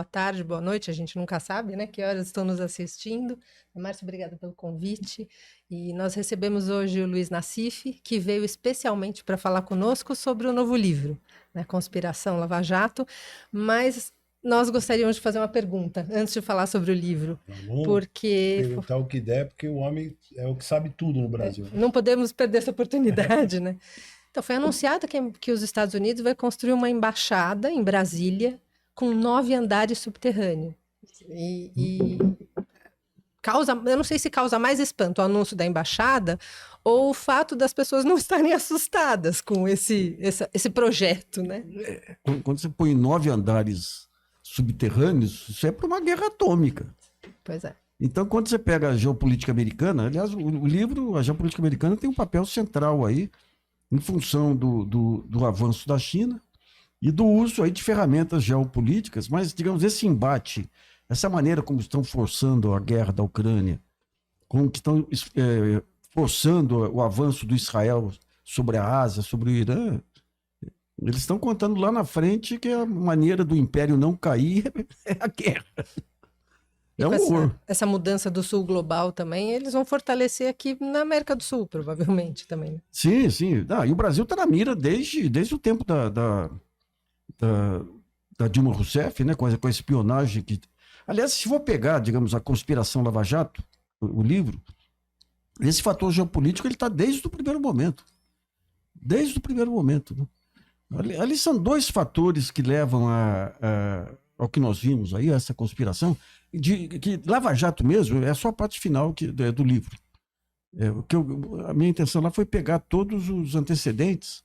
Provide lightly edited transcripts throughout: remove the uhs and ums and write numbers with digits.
boa tarde, boa noite, a gente nunca sabe, né, que horas estão nos assistindo. Márcio, obrigada pelo convite. E nós recebemos hoje o Luiz Nassif, que veio especialmente para falar conosco sobre o novo livro, né, Conspiração Lava Jato, mas nós gostaríamos de fazer uma pergunta antes de falar sobre o livro, Vamos porque perguntar o que der, porque o homem é o que sabe tudo no Brasil, né? não podemos perder essa oportunidade, né? Então, foi anunciado que os Estados Unidos vai construir uma embaixada em Brasília com 9 andares subterrâneos. E causa, eu não sei se causa mais espanto o anúncio da embaixada ou o fato das pessoas não estarem assustadas com esse projeto, né? Quando você põe 9 andares subterrâneos, isso é para uma guerra atômica. Pois é. Então, quando você pega a geopolítica americana, aliás, o livro, a geopolítica americana tem um papel central aí, em função do avanço da China e do uso aí de ferramentas geopolíticas, mas, digamos, esse embate, essa maneira como estão forçando a guerra da Ucrânia, como que estão forçando o avanço do Israel sobre a Ásia, sobre o Irã, eles estão contando lá na frente que a maneira do império não cair é a guerra. É um horror. Essa mudança do sul global também, eles vão fortalecer aqui na América do Sul, provavelmente também. Né? Sim, sim. E o Brasil está na mira desde o tempo da Dilma Rousseff, né, com a espionagem. Aliás, se for pegar, digamos, a Conspiração Lava Jato, o livro, esse fator geopolítico ele está desde o primeiro momento. Desde o primeiro momento. Né? Ali são dois fatores que levam ao que nós vimos aí, essa conspiração, que Lava Jato mesmo é só a parte final do livro. A minha intenção lá foi pegar todos os antecedentes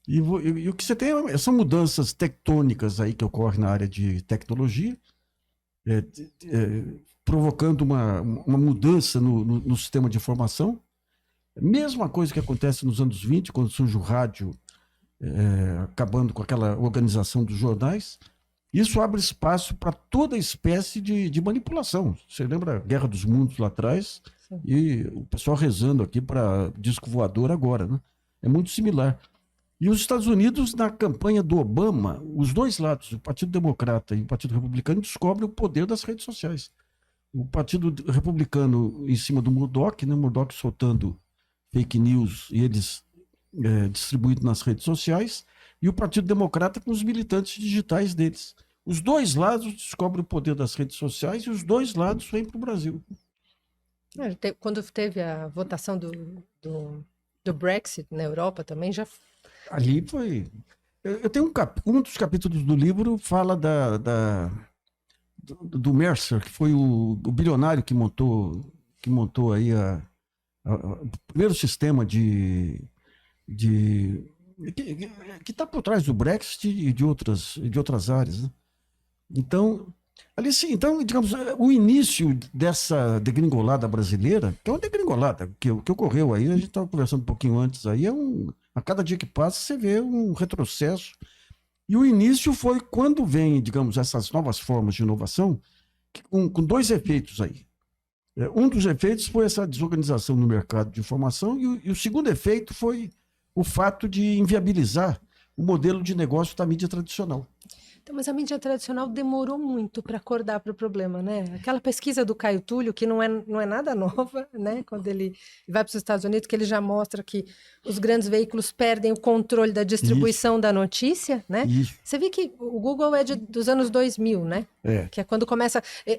e o que você tem são mudanças tectônicas aí que ocorrem na área de tecnologia, provocando uma mudança no sistema de informação. Mesma coisa que acontece nos anos 20, quando surge o rádio, acabando com aquela organização dos jornais. Isso abre espaço para toda espécie de manipulação. Você lembra a Guerra dos Mundos lá atrás? Sim. E o pessoal rezando aqui para disco voador agora, né? É muito similar. E os Estados Unidos, na campanha do Obama, os dois lados, o Partido Democrata e o Partido Republicano, descobrem o poder das redes sociais. O Partido Republicano em cima do Murdoch, né? Murdoch soltando fake news e eles distribuindo nas redes sociais, e o Partido Democrata com os militantes digitais deles. Os dois lados descobrem o poder das redes sociais e os dois lados vêm para o Brasil. Quando teve a votação do Brexit na Europa também, já... Ali foi... Eu tenho um dos capítulos do livro fala do Mercer, que foi o bilionário que montou aí o primeiro sistema que está por trás do Brexit e de outras áreas, né? Então, ali sim, digamos, o início dessa degringolada brasileira, que é uma degringolada que ocorreu aí, a gente estava conversando um pouquinho antes aí, a cada dia que passa você vê um retrocesso. E o início foi quando vem, digamos, essas novas formas de inovação, com dois efeitos aí. Um dos efeitos foi essa desorganização no mercado de informação e o segundo efeito foi o fato de inviabilizar o modelo de negócio da mídia tradicional. Então, mas a mídia tradicional demorou muito para acordar para o problema, né? Aquela pesquisa do Caio Túlio, que não é nada nova, né? Quando ele vai para os Estados Unidos, que ele já mostra que os grandes veículos perdem o controle da distribuição da notícia, né? Isso. Você vê que o Google é dos anos 2000, né? Que é quando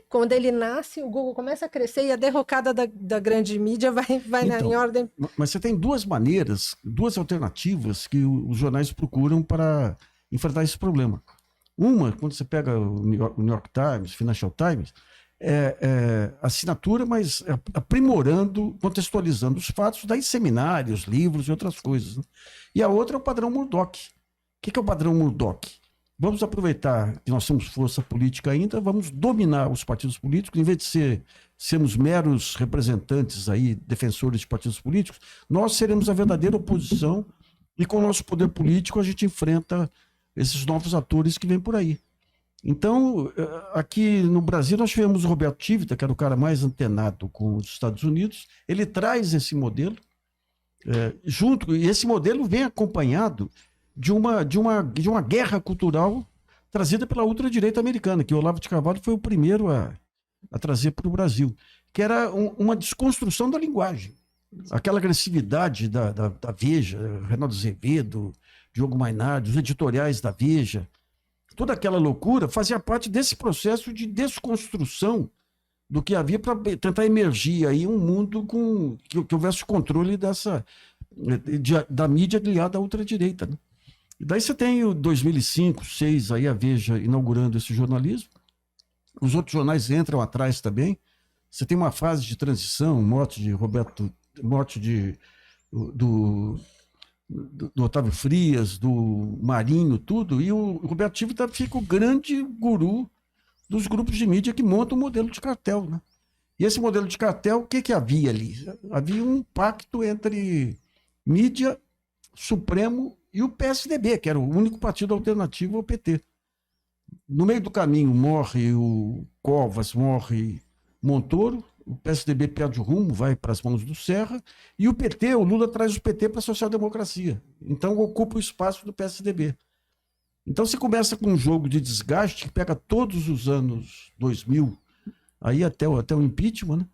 quando ele nasce, o Google começa a crescer e a derrocada da grande mídia vai então, em ordem. Mas você tem duas alternativas que os jornais procuram para enfrentar esse problema. Uma, quando você pega o New York Times, Financial Times, assinatura, mas aprimorando, contextualizando os fatos, daí seminários, livros e outras coisas. Né? E a outra é o padrão Murdoch. O que é o padrão Murdoch? Vamos aproveitar que nós somos força política ainda, vamos dominar os partidos políticos, em vez de sermos meros representantes aí, defensores de partidos políticos, nós seremos a verdadeira oposição e com o nosso poder político a gente enfrenta esses novos atores que vêm por aí. Então, aqui no Brasil, nós tivemos o Roberto Tivita, que era o cara mais antenado com os Estados Unidos. Ele traz esse modelo, e esse modelo vem acompanhado de uma guerra cultural trazida pela ultradireita americana, que o Olavo de Carvalho foi o primeiro a trazer para o Brasil, que era uma desconstrução da linguagem. Aquela agressividade da Veja, Reinaldo Azevedo, Diogo Mainardi, os editoriais da Veja, toda aquela loucura fazia parte desse processo de desconstrução do que havia para tentar emergir aí um mundo que houvesse controle da mídia ligada à ultradireita, né? E daí você tem o 2005, 2006, aí a Veja inaugurando esse jornalismo. Os outros jornais entram atrás também. Você tem uma fase de transição, morte do Otávio Frias, do Marinho, tudo, e o Roberto Tivita fica o grande guru dos grupos de mídia que montam o modelo de cartel, né? E esse modelo de cartel, o que havia ali? Havia um pacto entre mídia, Supremo e o PSDB, que era o único partido alternativo ao PT. No meio do caminho morre o Covas, morre Montoro, o PSDB perde o rumo, vai para as mãos do Serra, e o PT, o Lula traz o PT para a social-democracia. Então ocupa o espaço do PSDB. Então você começa com um jogo de desgaste que pega todos os anos 2000, aí até o impeachment, né?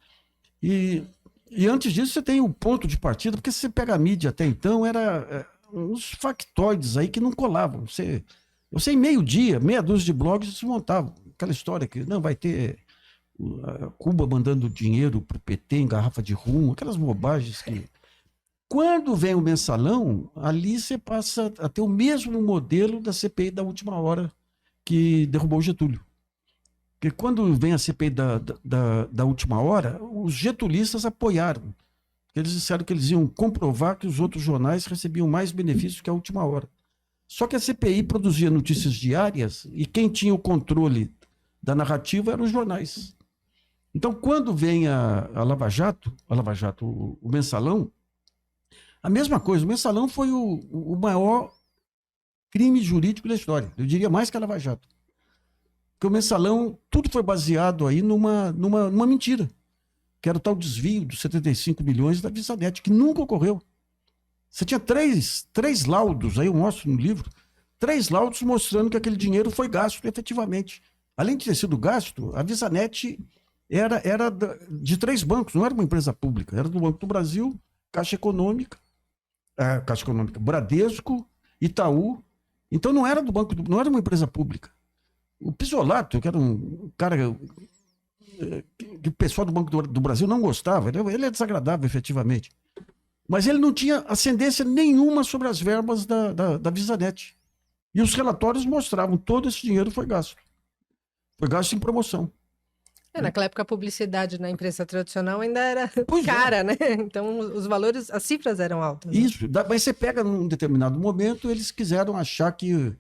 E antes disso você tem o ponto de partida, porque se você pega a mídia até então, era uns factoides aí que não colavam. Você em meio-dia, meia dúzia de blogs desmontavam. Aquela história que não vai ter Cuba mandando dinheiro para o PT em garrafa de rum, aquelas bobagens que... Quando vem o mensalão, ali você passa a ter o mesmo modelo da CPI da última hora que derrubou o Getúlio. Porque quando vem a CPI da última hora, os getulistas apoiaram. Eles disseram que eles iam comprovar que os outros jornais recebiam mais benefícios que a última hora. Só que a CPI produzia notícias diárias e quem tinha o controle da narrativa eram os jornais. Então, quando vem a Lava Jato, o mensalão, a mesma coisa. O mensalão foi o maior crime jurídico da história. Eu diria mais que a Lava Jato. Porque o mensalão, tudo foi baseado aí numa mentira, que era o tal desvio dos 75 milhões da VisaNet, que nunca ocorreu. Você tinha três laudos, aí eu mostro no livro, 3 laudos mostrando que aquele dinheiro foi gasto efetivamente. Além de ter sido gasto, a VisaNet era de 3 bancos, não era uma empresa pública, era do Banco do Brasil, Caixa Econômica, Bradesco, Itaú. Então não era não era uma empresa pública. O Pisolato, que era um cara que o pessoal do Banco do Brasil não gostava, ele é desagradável efetivamente. Mas ele não tinha ascendência nenhuma sobre as verbas da VisaNet. E os relatórios mostravam que todo esse dinheiro foi gasto. Foi gasto em promoção. Naquela época a publicidade na imprensa tradicional ainda era Pois cara, né? Então os valores, as cifras eram altas. Né? Isso, mas você pega num determinado momento, eles quiseram achar que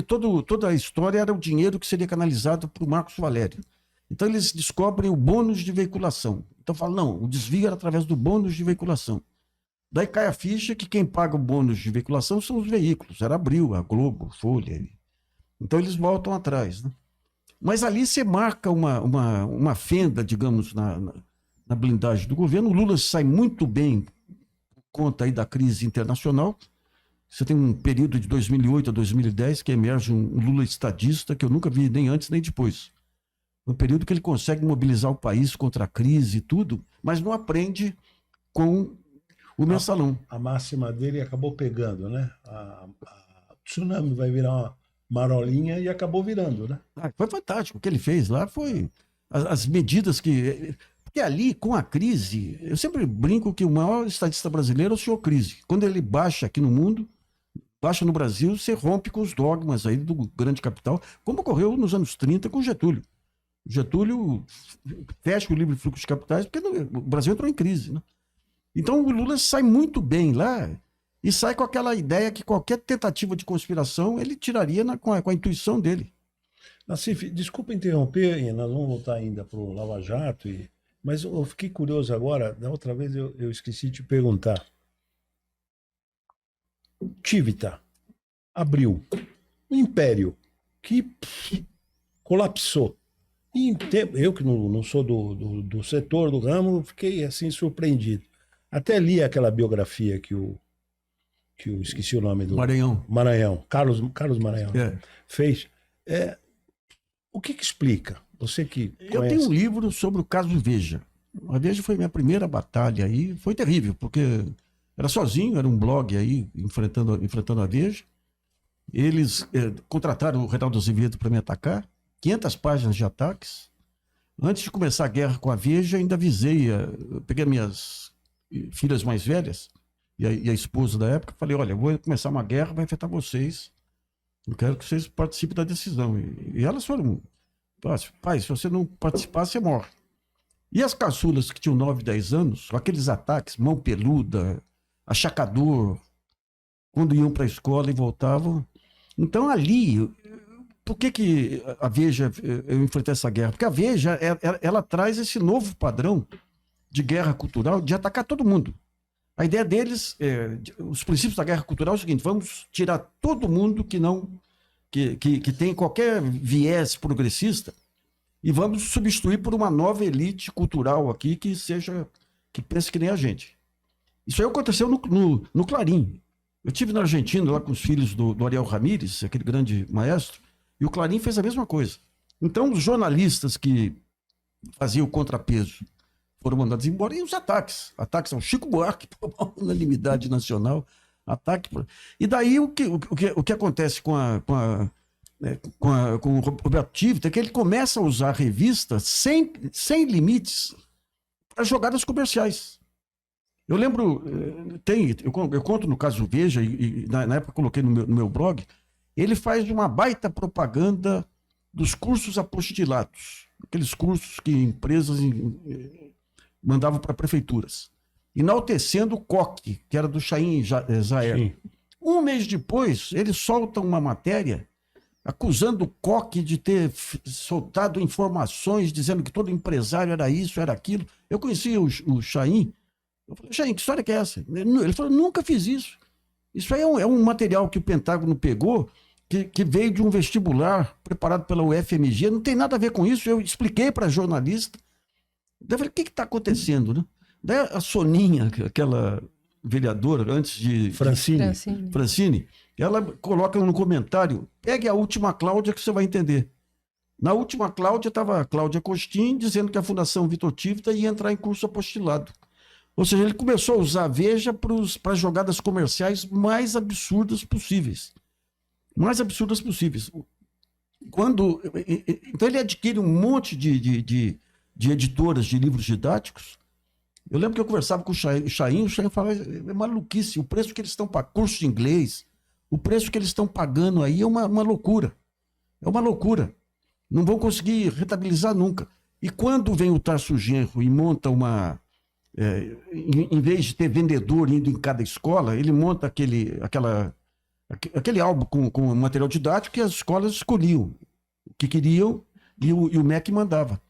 toda a história era o dinheiro que seria canalizado para o Marcos Valério. Então eles descobrem o bônus de veiculação. Então falam, não, o desvio era através do bônus de veiculação. Daí cai a ficha que quem paga o bônus de veiculação são os veículos. Era Abril, a Globo, Folha. Então eles voltam atrás, né? Mas ali você marca uma fenda, digamos, na blindagem do governo. O Lula sai muito bem por conta aí da crise internacional. Você tem um período de 2008 a 2010 que emerge um Lula estadista que eu nunca vi nem antes nem depois. Um período que ele consegue mobilizar o país contra a crise e tudo, mas não aprende com o mensalão. A máxima dele acabou pegando, né? O tsunami vai virar uma marolinha e acabou virando, né? Foi fantástico. O que ele fez lá foi as medidas que... Porque ali, com a crise, eu sempre brinco que o maior estadista brasileiro é o senhor Crise. Quando ele baixa aqui no mundo, baixa no Brasil, você rompe com os dogmas aí do grande capital, como ocorreu nos anos 30 com Getúlio. Getúlio fecha o livre fluxo de capitais porque o Brasil entrou em crise, né? Então o Lula sai muito bem lá e sai com aquela ideia que qualquer tentativa de conspiração ele tiraria com a intuição dele. Nassif, desculpa interromper, nós vamos voltar ainda para o Lava Jato, mas eu fiquei curioso agora, da outra vez eu esqueci de te perguntar. Tivita, Abril, o Império, que colapsou. Eu que não sou do setor, do ramo, fiquei assim surpreendido. Até li aquela biografia que eu esqueci o nome do... Maranhão. Carlos Maranhão, fez. O que explica? Você que Eu conhece. tenho um livro sobre o caso Veja. A Veja foi minha primeira batalha aí. Foi terrível, porque era sozinho, era um blog aí, enfrentando a Veja. Eles contrataram o Reinaldo Azevedo para me atacar. 500 páginas de ataques. Antes de começar a guerra com a Veja, ainda avisei, eu peguei minhas filhas mais velhas e a esposa da época, falei, olha, eu vou começar uma guerra, vai afetar vocês. Eu quero que vocês participem da decisão. E elas foram, pai, se você não participar, você morre. E as caçulas que tinham 9, 10 anos, com aqueles ataques, mão peluda, achacador, quando iam para a escola e voltavam. Então ali, por que a Veja, eu enfrentei essa guerra? Porque a Veja, ela traz esse novo padrão de guerra cultural, de atacar todo mundo. A ideia deles, os princípios da guerra cultural é o seguinte, vamos tirar todo mundo que tem qualquer viés progressista e vamos substituir por uma nova elite cultural aqui que pense que nem a gente. Isso aí aconteceu no Clarim. Eu estive na Argentina lá com os filhos do Ariel Ramírez, aquele grande maestro, e o Clarim fez a mesma coisa. Então os jornalistas que faziam o contrapeso foram mandados embora, e os ataques ao Chico Buarque, por uma unanimidade nacional, e daí o que acontece com o Roberto Tivita é que ele começa a usar a revista sem limites para jogadas comerciais. Eu lembro, eu conto no caso Veja, e na época coloquei no meu blog, ele faz uma baita propaganda dos cursos apostilados, aqueles cursos que empresas mandavam para prefeituras, enaltecendo o Coque, que era do Chaim Zaer. Sim. Um mês depois, ele solta uma matéria acusando o Coque de ter soltado informações dizendo que todo empresário era isso, era aquilo. Eu conhecia o Chaim. Eu falei, Chaim, que história que é essa? Ele falou, nunca fiz isso. Isso aí é um material que o Pentágono pegou, que veio de um vestibular preparado pela UFMG, não tem nada a ver com isso. Eu expliquei para a jornalista. Eu falei, o que está acontecendo, né? Daí a Soninha, aquela vereadora, antes de... Francine, ela coloca no comentário, pegue a última Cláudia que você vai entender. Na última Cláudia estava a Cláudia Costin dizendo que a Fundação Vitor Tivita ia entrar em curso apostilado. Ou seja, ele começou a usar a Veja para as jogadas comerciais mais absurdas possíveis. Mais absurdas possíveis. Então ele adquire um monte de editoras de livros didáticos. Eu lembro que eu conversava com o Chaim falava, é maluquice, o preço que eles estão pagando, curso de inglês, o preço que eles estão pagando aí é uma loucura. É uma loucura. Não vão conseguir rentabilizar nunca. E quando vem o Tarso Genro e monta em vez de ter vendedor indo em cada escola, ele monta aquele álbum com material didático que as escolas escolhiam o que queriam e o MEC mandava.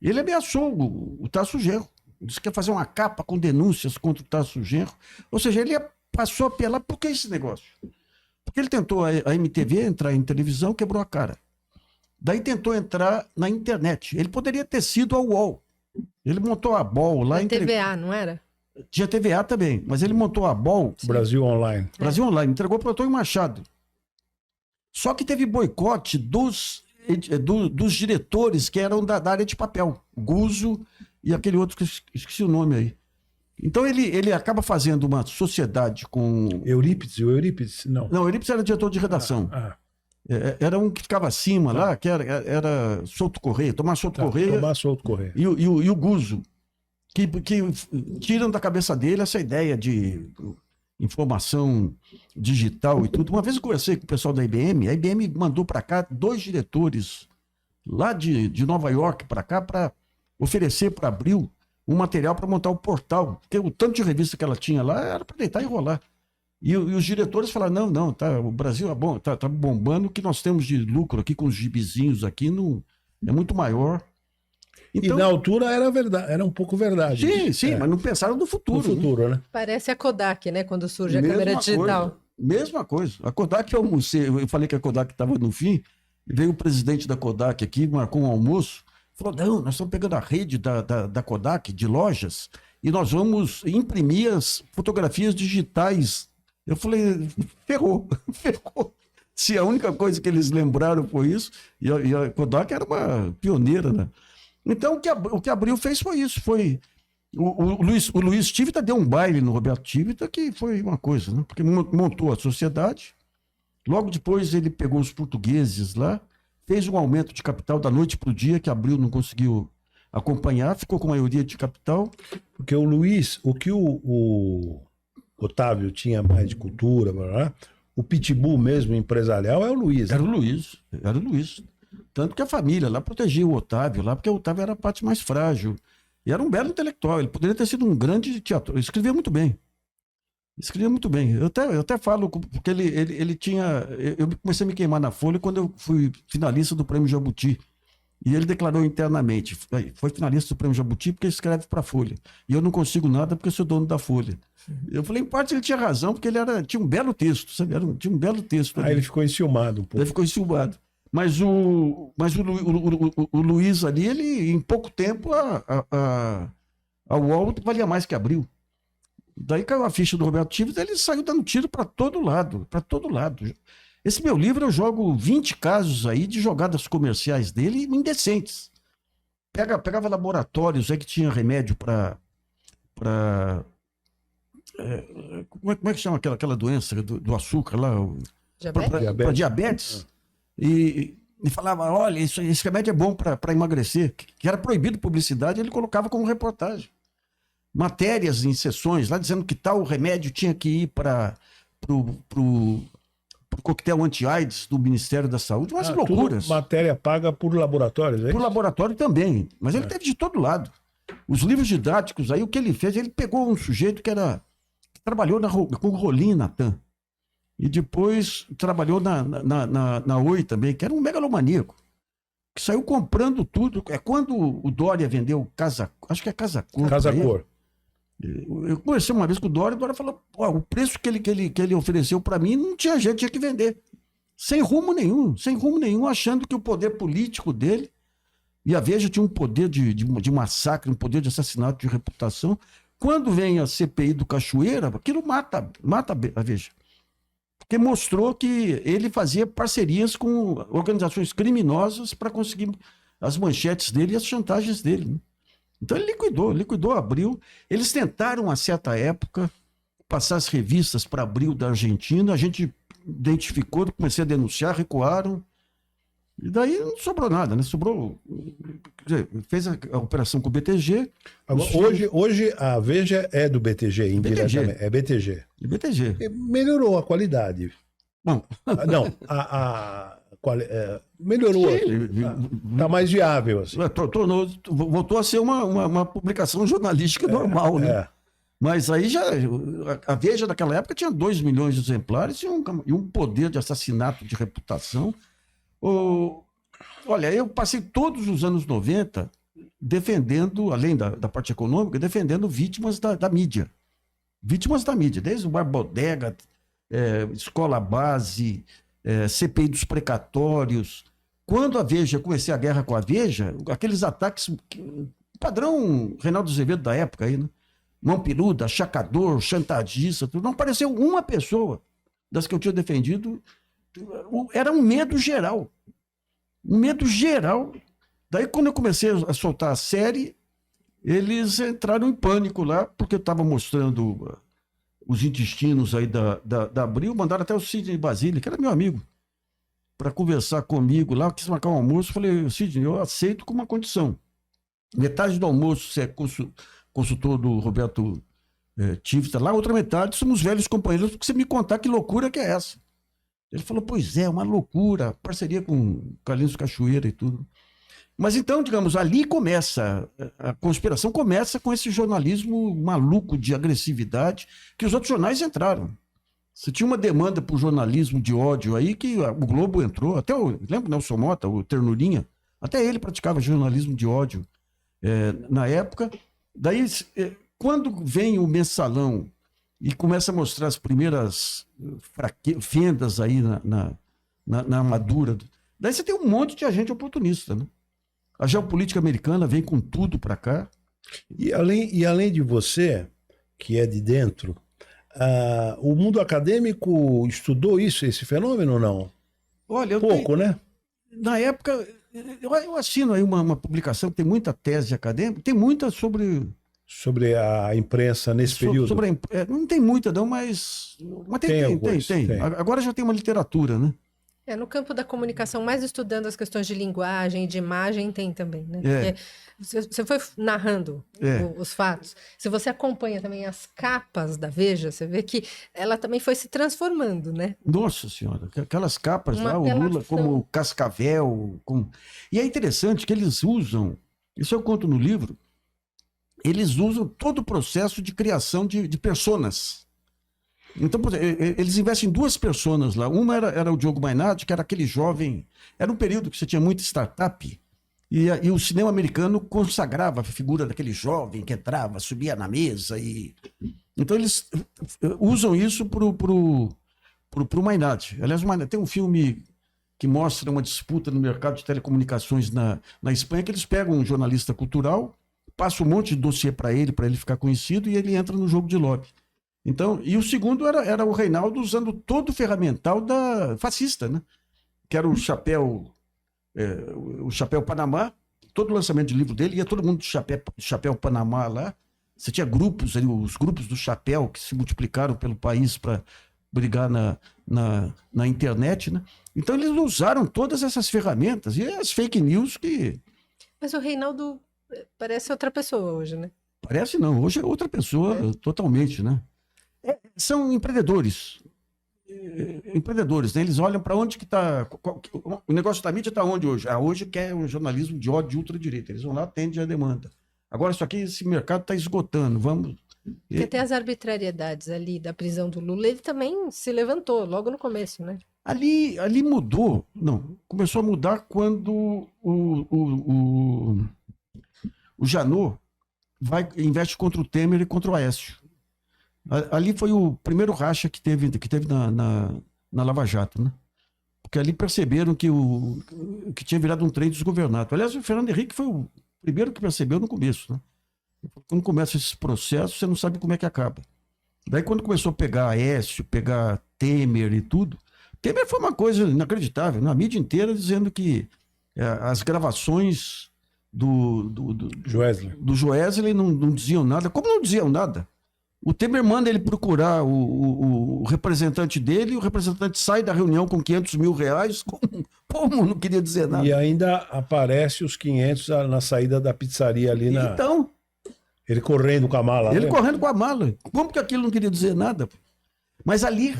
Ele ameaçou o Tarso Genro. Disse que ia fazer uma capa com denúncias contra o Tarso Genro. Ou seja, ele passou a apelar. Por que esse negócio? Porque ele tentou a MTV entrar em televisão, quebrou a cara. Daí tentou entrar na internet. Ele poderia ter sido a UOL. Ele montou a BOL lá... TVA, não era? Tinha TVA também, mas ele montou a BOL... Brasil Online. Brasil Online, entregou para o Antônio Machado. Só que teve boicote dos diretores que eram da área de papel. Guzo e aquele outro que esqueci o nome aí. Então ele acaba fazendo uma sociedade com... Eurípides? Não. Não, Eurípides era diretor de redação. Era um que ficava acima lá, que era Souto Correia, Tomás Souto Correia. Tomás Souto Correia. E o Guzo, que tiram da cabeça dele essa ideia de informação digital e tudo. Uma vez eu conversei com o pessoal da IBM, a IBM mandou para cá 2 diretores lá de Nova York para cá para oferecer para Abril um material para montar o portal. Porque o tanto de revista que ela tinha lá era para deitar e rolar. E os diretores falaram, não, o Brasil tá bombando, o que nós temos de lucro aqui com os gibizinhos aqui é muito maior. Então, e na altura era verdade, era um pouco verdade. Sim, mas não pensaram no futuro. No futuro, né? Parece a Kodak, né? Quando surge a câmera digital. Mesma coisa. A Kodak, eu falei que a Kodak estava no fim, veio o presidente da Kodak aqui, marcou um almoço, falou, não, nós estamos pegando a rede da Kodak, de lojas, e nós vamos imprimir as fotografias digitais. Eu falei, ferrou. Se a única coisa que eles lembraram foi isso, e a Kodak era uma pioneira, né? Então, o que Abril fez foi isso, foi... O Luiz Tivita deu um baile no Roberto Tivita, que foi uma coisa, né? Porque montou a sociedade, logo depois ele pegou os portugueses lá, fez um aumento de capital da noite para o dia, que Abril não conseguiu acompanhar, ficou com maioria de capital. Porque o Luiz, o que o Otávio tinha mais de cultura, blá, blá, o pitbull mesmo empresarial é o Luiz. Era o Luiz. Tanto que a família lá protegia o Otávio lá, porque o Otávio era a parte mais frágil. E era um belo intelectual, ele poderia ter sido um grande teatro. Ele escrevia muito bem. Eu até falo, porque ele tinha... Eu comecei a me queimar na Folha quando eu fui finalista do Prêmio Jabuti. E ele declarou internamente, foi finalista do Prêmio Jabuti porque escreve para a Folha. E eu não consigo nada porque eu sou dono da Folha. Eu falei, em parte ele tinha razão, porque tinha um belo texto, sabe? Tinha um belo texto. Aí ele ficou enciumado um pouco. Ele ficou enciumado. Mas o Luiz ali, ele, em pouco tempo, a UOL valia mais que Abril. Daí caiu a ficha do Roberto Tivita, ele saiu dando tiro para todo lado. Esse meu livro eu jogo 20 casos aí de jogadas comerciais dele indecentes. Pegava laboratórios aí que tinha remédio para como é que chama aquela doença do açúcar lá? Para diabetes. E falava, olha, esse remédio é bom para emagrecer, que era proibido publicidade, ele colocava como reportagem. Matérias em sessões lá dizendo que tal remédio tinha que ir para o coquetel anti-AIDS do Ministério da Saúde, umas loucuras. Matéria paga por laboratórios, é? Por laboratório também, mas ele teve de todo lado. Os livros didáticos, aí o que ele fez, ele pegou um sujeito que trabalhou com o Rolim Natan, e depois trabalhou na Oi também, que era um megalomaníaco, que saiu comprando tudo. É quando o Dória vendeu acho que é Casa Cor. Casa Cor. Eu conversei uma vez com o Dória falou, o preço que ele ofereceu para mim não tinha gente, tinha que vender. Sem rumo nenhum, achando que o poder político dele, e a Veja tinha um poder de massacre, um poder de assassinato de reputação. Quando vem a CPI do Cachoeira, aquilo mata a Veja. Porque mostrou que ele fazia parcerias com organizações criminosas para conseguir as manchetes dele e as chantagens dele, né? Então ele liquidou Abril. Eles tentaram, a certa época, passar as revistas para Abril da Argentina, a gente identificou, comecei a denunciar, recuaram, e daí não sobrou nada, né? Fez a operação com o BTG. Agora, hoje a Veja é do BTG, indiretamente. É BTG. BTG. Melhorou a qualidade. Bom. Não, melhorou. Está mais viável. Assim. Voltou a ser uma publicação jornalística normal, né? Mas aí a Veja daquela época tinha 2 milhões de exemplares e um poder de assassinato de reputação. Olha, eu passei todos os anos 90 defendendo, além da parte econômica, defendendo vítimas da mídia. Vítimas da mídia, desde o Bar Bodega, Escola Base, CPI dos precatórios. Quando a Veja, comecei a guerra com a Veja, aqueles ataques, padrão Reinaldo Azevedo da época aí, né? Mão peluda, chacador, chantagista, tudo. Não apareceu uma pessoa das que eu tinha defendido. Era um medo geral. Um medo geral. Daí, quando eu comecei a soltar a série, eles entraram em pânico lá, porque eu estava mostrando os intestinos aí da Abril, mandaram até o Sidney Basile, que era meu amigo, para conversar comigo lá, quis marcar um almoço. Falei, Sidney, eu aceito com uma condição. Metade do almoço você é consultor do Roberto Tivita lá, outra metade somos velhos companheiros, porque você me contar que loucura que é essa. Ele falou, pois é, uma loucura, parceria com Carlinhos Cachoeira e tudo. Mas então, digamos, ali começa, a conspiração começa com esse jornalismo maluco de agressividade que os outros jornais entraram. Você tinha uma demanda por jornalismo de ódio aí que o Globo entrou, até lembra o Nelson Mota, o Ternurinha, até ele praticava jornalismo de ódio na época. Daí, quando vem o Mensalão e começa a mostrar as primeiras fendas aí na armadura, daí você tem um monte de agente oportunista, né? A geopolítica americana vem com tudo para cá. E além de você, que é de dentro, o mundo acadêmico estudou esse fenômeno ou não? Olha, Pouco, né? na época, eu assino aí uma publicação que tem muita tese acadêmica, tem muita Sobre a imprensa nesse período. não tem muita não, mas Tem alguns, tem. tem. Agora já tem uma literatura, né? No campo da comunicação, mais estudando as questões de linguagem e de imagem, tem também, né? É. Porque você foi narrando os fatos. Se você acompanha também as capas da Veja, você vê que ela também foi se transformando, né? Nossa Senhora, aquelas capas Uma lá, o Lula apelação. como Cascavel. E é interessante que eles usam, isso eu conto no livro, eles usam todo o processo de criação de personas. Então, por exemplo, eles investem em duas personas lá. Uma era o Diogo Mainardi, que era aquele jovem. Era um período que você tinha muita startup, e o cinema americano consagrava a figura daquele jovem que entrava, subia na mesa. Então, eles usam isso pro Mainardi. Aliás, tem um filme que mostra uma disputa no mercado de telecomunicações na Espanha, que eles pegam um jornalista cultural, passam um monte de dossiê para ele ficar conhecido, e ele entra no jogo de lobby. Então, e o segundo era o Reinaldo usando todo o ferramental da fascista, né? Que era o chapéu Panamá. Todo o lançamento de livro dele ia todo mundo de chapéu Panamá lá. Você tinha grupos ali, os grupos do chapéu que se multiplicaram pelo país para brigar na internet, né? Então eles usaram todas essas ferramentas e as fake news que Mas o Reinaldo parece outra pessoa hoje, né? parece não, hoje é outra pessoa totalmente, né? São empreendedores. Empreendedores, né? Eles olham para onde que está. O negócio da mídia está onde hoje? Hoje quer um jornalismo de ódio de ultradireita. Eles vão lá, atendem a demanda. Agora, isso aqui, esse mercado está esgotando. Vamos. Porque até as arbitrariedades ali da prisão do Lula, ele também se levantou logo no começo, né? Ali mudou. Não, começou a mudar quando o Janot investe contra o Temer e contra o Aécio. Ali foi o primeiro racha que teve na Lava Jato, né? Porque ali perceberam que tinha virado um trem desgovernado. Aliás, o Fernando Henrique foi o primeiro que percebeu no começo, né? Quando começa esses processos, você não sabe como é que acaba. Daí, quando começou a pegar Aécio, pegar Temer e tudo, Temer foi uma coisa inacreditável, na mídia inteira dizendo que as gravações do Joesley não diziam nada. Como não diziam nada? O Temer manda ele procurar o representante dele, e o representante sai da reunião com R$500 mil. Como não queria dizer nada? E ainda aparece os 500 na saída da pizzaria ali na... Então, ele correndo com a mala. ele né? correndo com a mala. Como que aquilo não queria dizer nada? Mas ali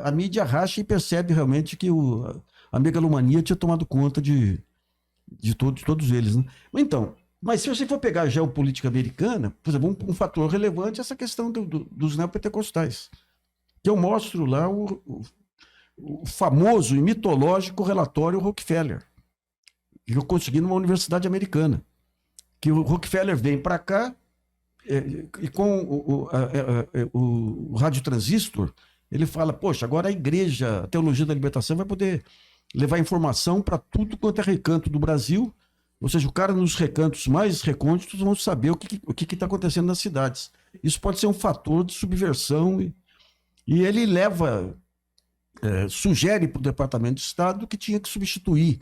a mídia racha e percebe realmente que a megalomania tinha tomado conta de todos eles, né? Então, mas se você for pegar a geopolítica americana, por exemplo, um fator relevante é essa questão dos neopentecostais. Que eu mostro lá o famoso e mitológico relatório Rockefeller, que eu consegui numa universidade americana. Que o Rockefeller vem para cá e com o radiotransistor, ele fala, poxa, agora a igreja, a teologia da libertação vai poder levar informação para tudo quanto é recanto do Brasil. Ou seja, o cara nos recantos mais recônditos vão saber o que está acontecendo nas cidades. Isso pode ser um fator de subversão e ele sugere para o Departamento de Estado que tinha que substituir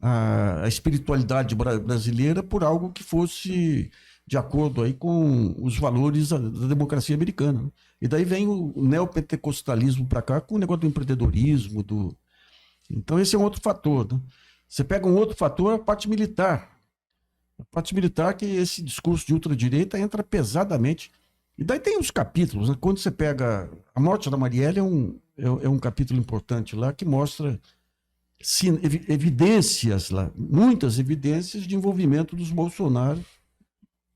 a espiritualidade brasileira por algo que fosse de acordo aí com os valores da democracia americana. E daí vem o neopentecostalismo para cá com o negócio do empreendedorismo. Então esse é um outro fator, né? Você pega um outro fator, a parte militar. A parte militar que esse discurso de ultradireita entra pesadamente. E daí tem os capítulos, né? Quando você pega... A morte da Marielle é um capítulo importante lá que mostra evidências lá, muitas evidências de envolvimento dos Bolsonaro.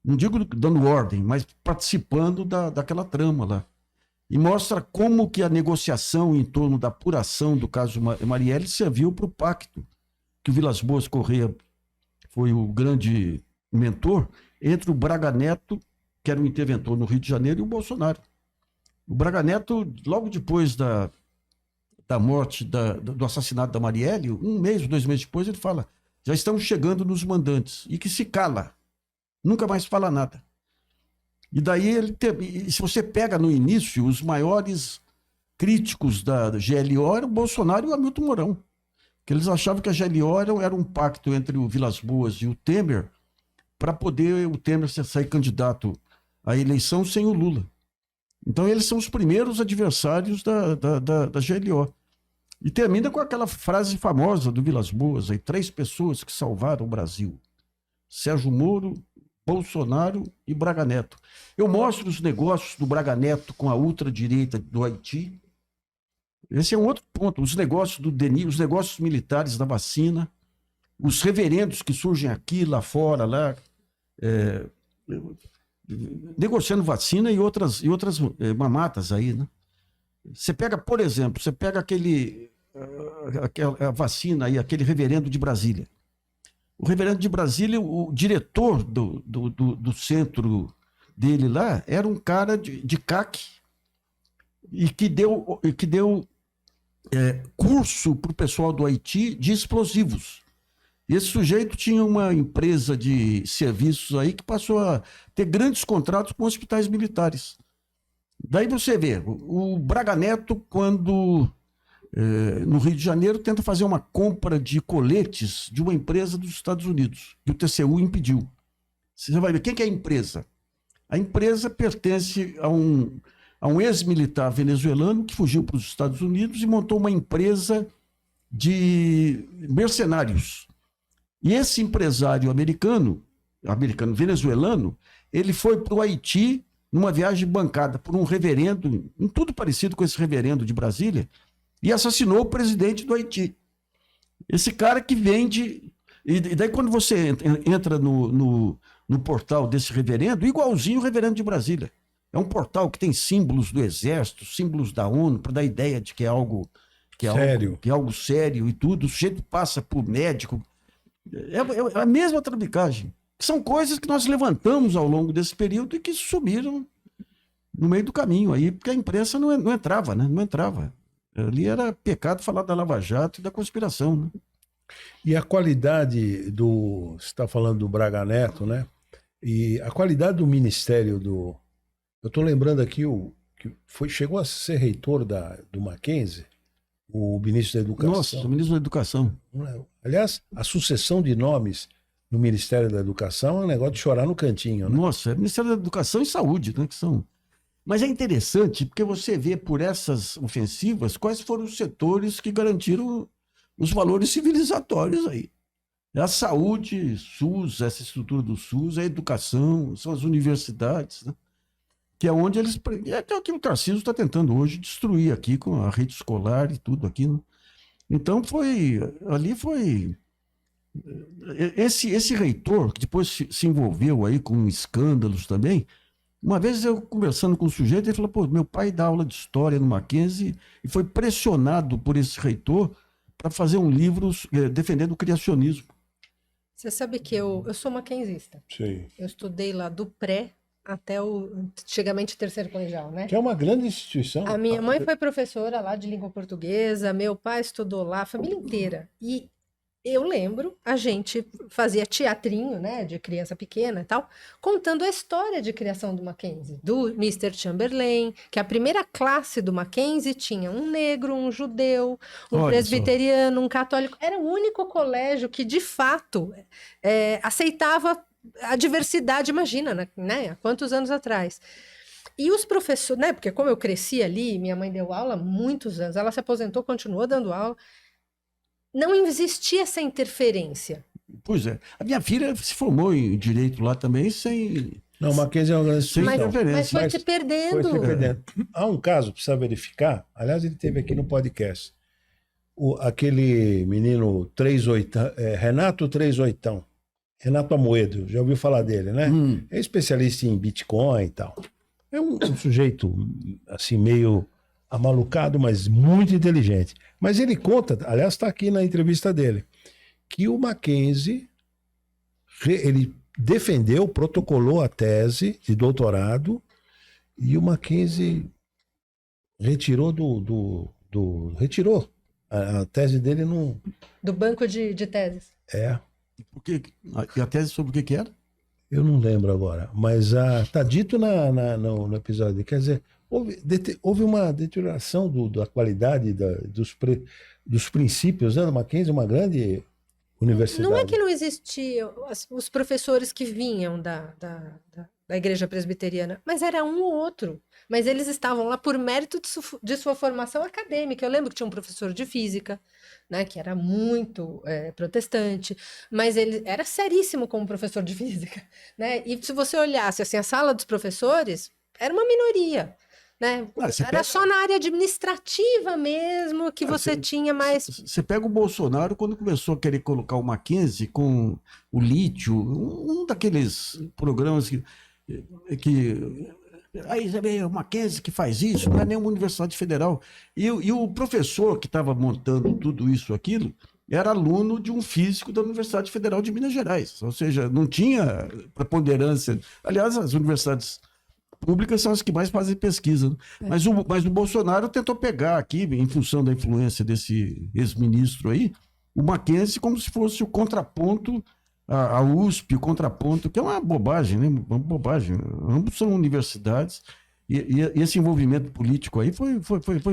Não digo dando ordem, mas participando daquela trama lá. E mostra como que a negociação em torno da apuração do caso Marielle serviu para o pacto que o Vilas Boas Corrêa foi o grande mentor, entre o Braga Neto, que era o interventor no Rio de Janeiro, e o Bolsonaro. O Braga Neto, logo depois da morte, do assassinato da Marielle, 1 mês, 2 meses depois, ele fala, já estamos chegando nos mandantes, e que se cala, nunca mais fala nada. E daí, se você pega no início, os maiores críticos da GLO eram o Bolsonaro e o Hamilton Mourão, que eles achavam que a GLO era um pacto entre o Vilas Boas e o Temer para poder o Temer sair candidato à eleição sem o Lula. Então eles são os primeiros adversários da GLO. E termina com aquela frase famosa do Vilas Boas, aí, 3 pessoas que salvaram o Brasil: Sérgio Moro, Bolsonaro e Braga Neto. Eu mostro os negócios do Braga Neto com a ultradireita do Haiti. Esse é um outro ponto. Os negócios do Denis, os negócios militares da vacina, os reverendos que surgem aqui, lá fora, lá, negociando vacina e outras mamatas aí, né? Você pega, por exemplo, aquela vacina aí, aquele reverendo de Brasília. O reverendo de Brasília, o diretor do centro dele lá, era um cara de CAC e que deu curso para o pessoal do Haiti de explosivos. Esse sujeito tinha uma empresa de serviços aí que passou a ter grandes contratos com hospitais militares. Daí você vê, o Braga Neto, quando no Rio de Janeiro, tenta fazer uma compra de coletes de uma empresa dos Estados Unidos, que o TCU impediu. Você vai ver, quem que é a empresa? A empresa pertence a um ex-militar venezuelano que fugiu para os Estados Unidos e montou uma empresa de mercenários. E esse empresário venezuelano, ele foi para o Haiti numa viagem bancada por um reverendo, em tudo parecido com esse reverendo de Brasília, e assassinou o presidente do Haiti. Esse cara que vende... E daí quando você entra no portal desse reverendo, igualzinho o reverendo de Brasília. É um portal que tem símbolos do Exército, símbolos da ONU, para dar ideia de que é algo sério e tudo. O sujeito passa por médico. É a mesma trambicagem. São coisas que nós levantamos ao longo desse período e que sumiram no meio do caminho aí, porque a imprensa não entrava, né? Não entrava. Ali era pecado falar da Lava Jato e da conspiração, né? E a qualidade você está falando do Braga Neto, né? E a qualidade do ministério eu estou lembrando aqui chegou a ser reitor do Mackenzie, o ministro da Educação. Nossa, o ministro da Educação. Aliás, a sucessão de nomes no Ministério da Educação é um negócio de chorar no cantinho, né? Nossa, é Ministério da Educação e Saúde, né? Que são... Mas é interessante porque você vê por essas ofensivas quais foram os setores que garantiram os valores civilizatórios aí. É a saúde, SUS, essa estrutura do SUS, a educação, são as universidades, né? Que é onde eles... É o que o Tarcísio está tentando hoje destruir aqui com a rede escolar e tudo aqui, né? Então ali foi... Esse reitor, que depois se envolveu aí com escândalos também, uma vez eu conversando com o sujeito, ele falou, pô, meu pai dá aula de história no Mackenzie e foi pressionado por esse reitor para fazer um livro defendendo o criacionismo. Você sabe que eu sou mackenzista. Sim. Eu estudei lá do pré até o antigamente terceiro colegial, né? Que é uma grande instituição. A minha mãe foi professora lá de língua portuguesa, meu pai estudou lá, a família inteira. E eu lembro, a gente fazia teatrinho, né, de criança pequena e tal, contando a história de criação do Mackenzie, do Mr. Chamberlain, que a primeira classe do Mackenzie tinha um negro, um judeu, um presbiteriano, um católico. Era o único colégio que, de fato, aceitava a diversidade, imagina, né? Há quantos anos atrás. E os professores, né? Porque como eu cresci ali, minha mãe deu aula há muitos anos, ela se aposentou, continuou dando aula. Não existia essa interferência. Pois é. A minha filha se formou em Direito lá também sem... Não, Mackenzie é uma grande instituição. Mas foi se perdendo. Foi se perdendo. Há um caso, precisa verificar, aliás, ele teve aqui no podcast, aquele menino 38, Renato 38, Renato Amoedo, já ouviu falar dele, né? É especialista em Bitcoin e tal. É um sujeito, assim, meio amalucado, mas muito inteligente. Mas ele conta, aliás, está aqui na entrevista dele, que o Mackenzie, ele defendeu, protocolou a tese de doutorado e o Mackenzie retirou retirou a tese dele do banco de teses. E a tese sobre o que era? Eu não lembro agora, mas tá dito no episódio. Quer dizer, houve uma deterioração da qualidade dos princípios, né? O Mackenzie é uma grande universidade. Não é que não existiam os professores que vinham da igreja presbiteriana, mas era um ou outro. Mas eles estavam lá por mérito de sua formação acadêmica. Eu lembro que tinha um professor de física, né, que era muito protestante, mas ele era seríssimo como professor de física, né? E se você olhasse assim, a sala dos professores, era uma minoria. Né? Era só na área administrativa mesmo que você tinha mais. Você pega o Bolsonaro quando começou a querer colocar o Mackenzie com o lítio, um daqueles programas que aí você vê o Mackenzie que faz isso, não é nenhuma universidade federal. E o professor que estava montando tudo isso, aquilo, era aluno de um físico da Universidade Federal de Minas Gerais. Ou seja, não tinha preponderância. Aliás, as universidades públicas são as que mais fazem pesquisa. Né? Mas o Bolsonaro tentou pegar aqui, em função da influência desse ex-ministro aí, o Mackenzie como se fosse o contraponto à USP, o contraponto, que é uma bobagem, né? Uma bobagem. Ambos são universidades e esse envolvimento político aí foi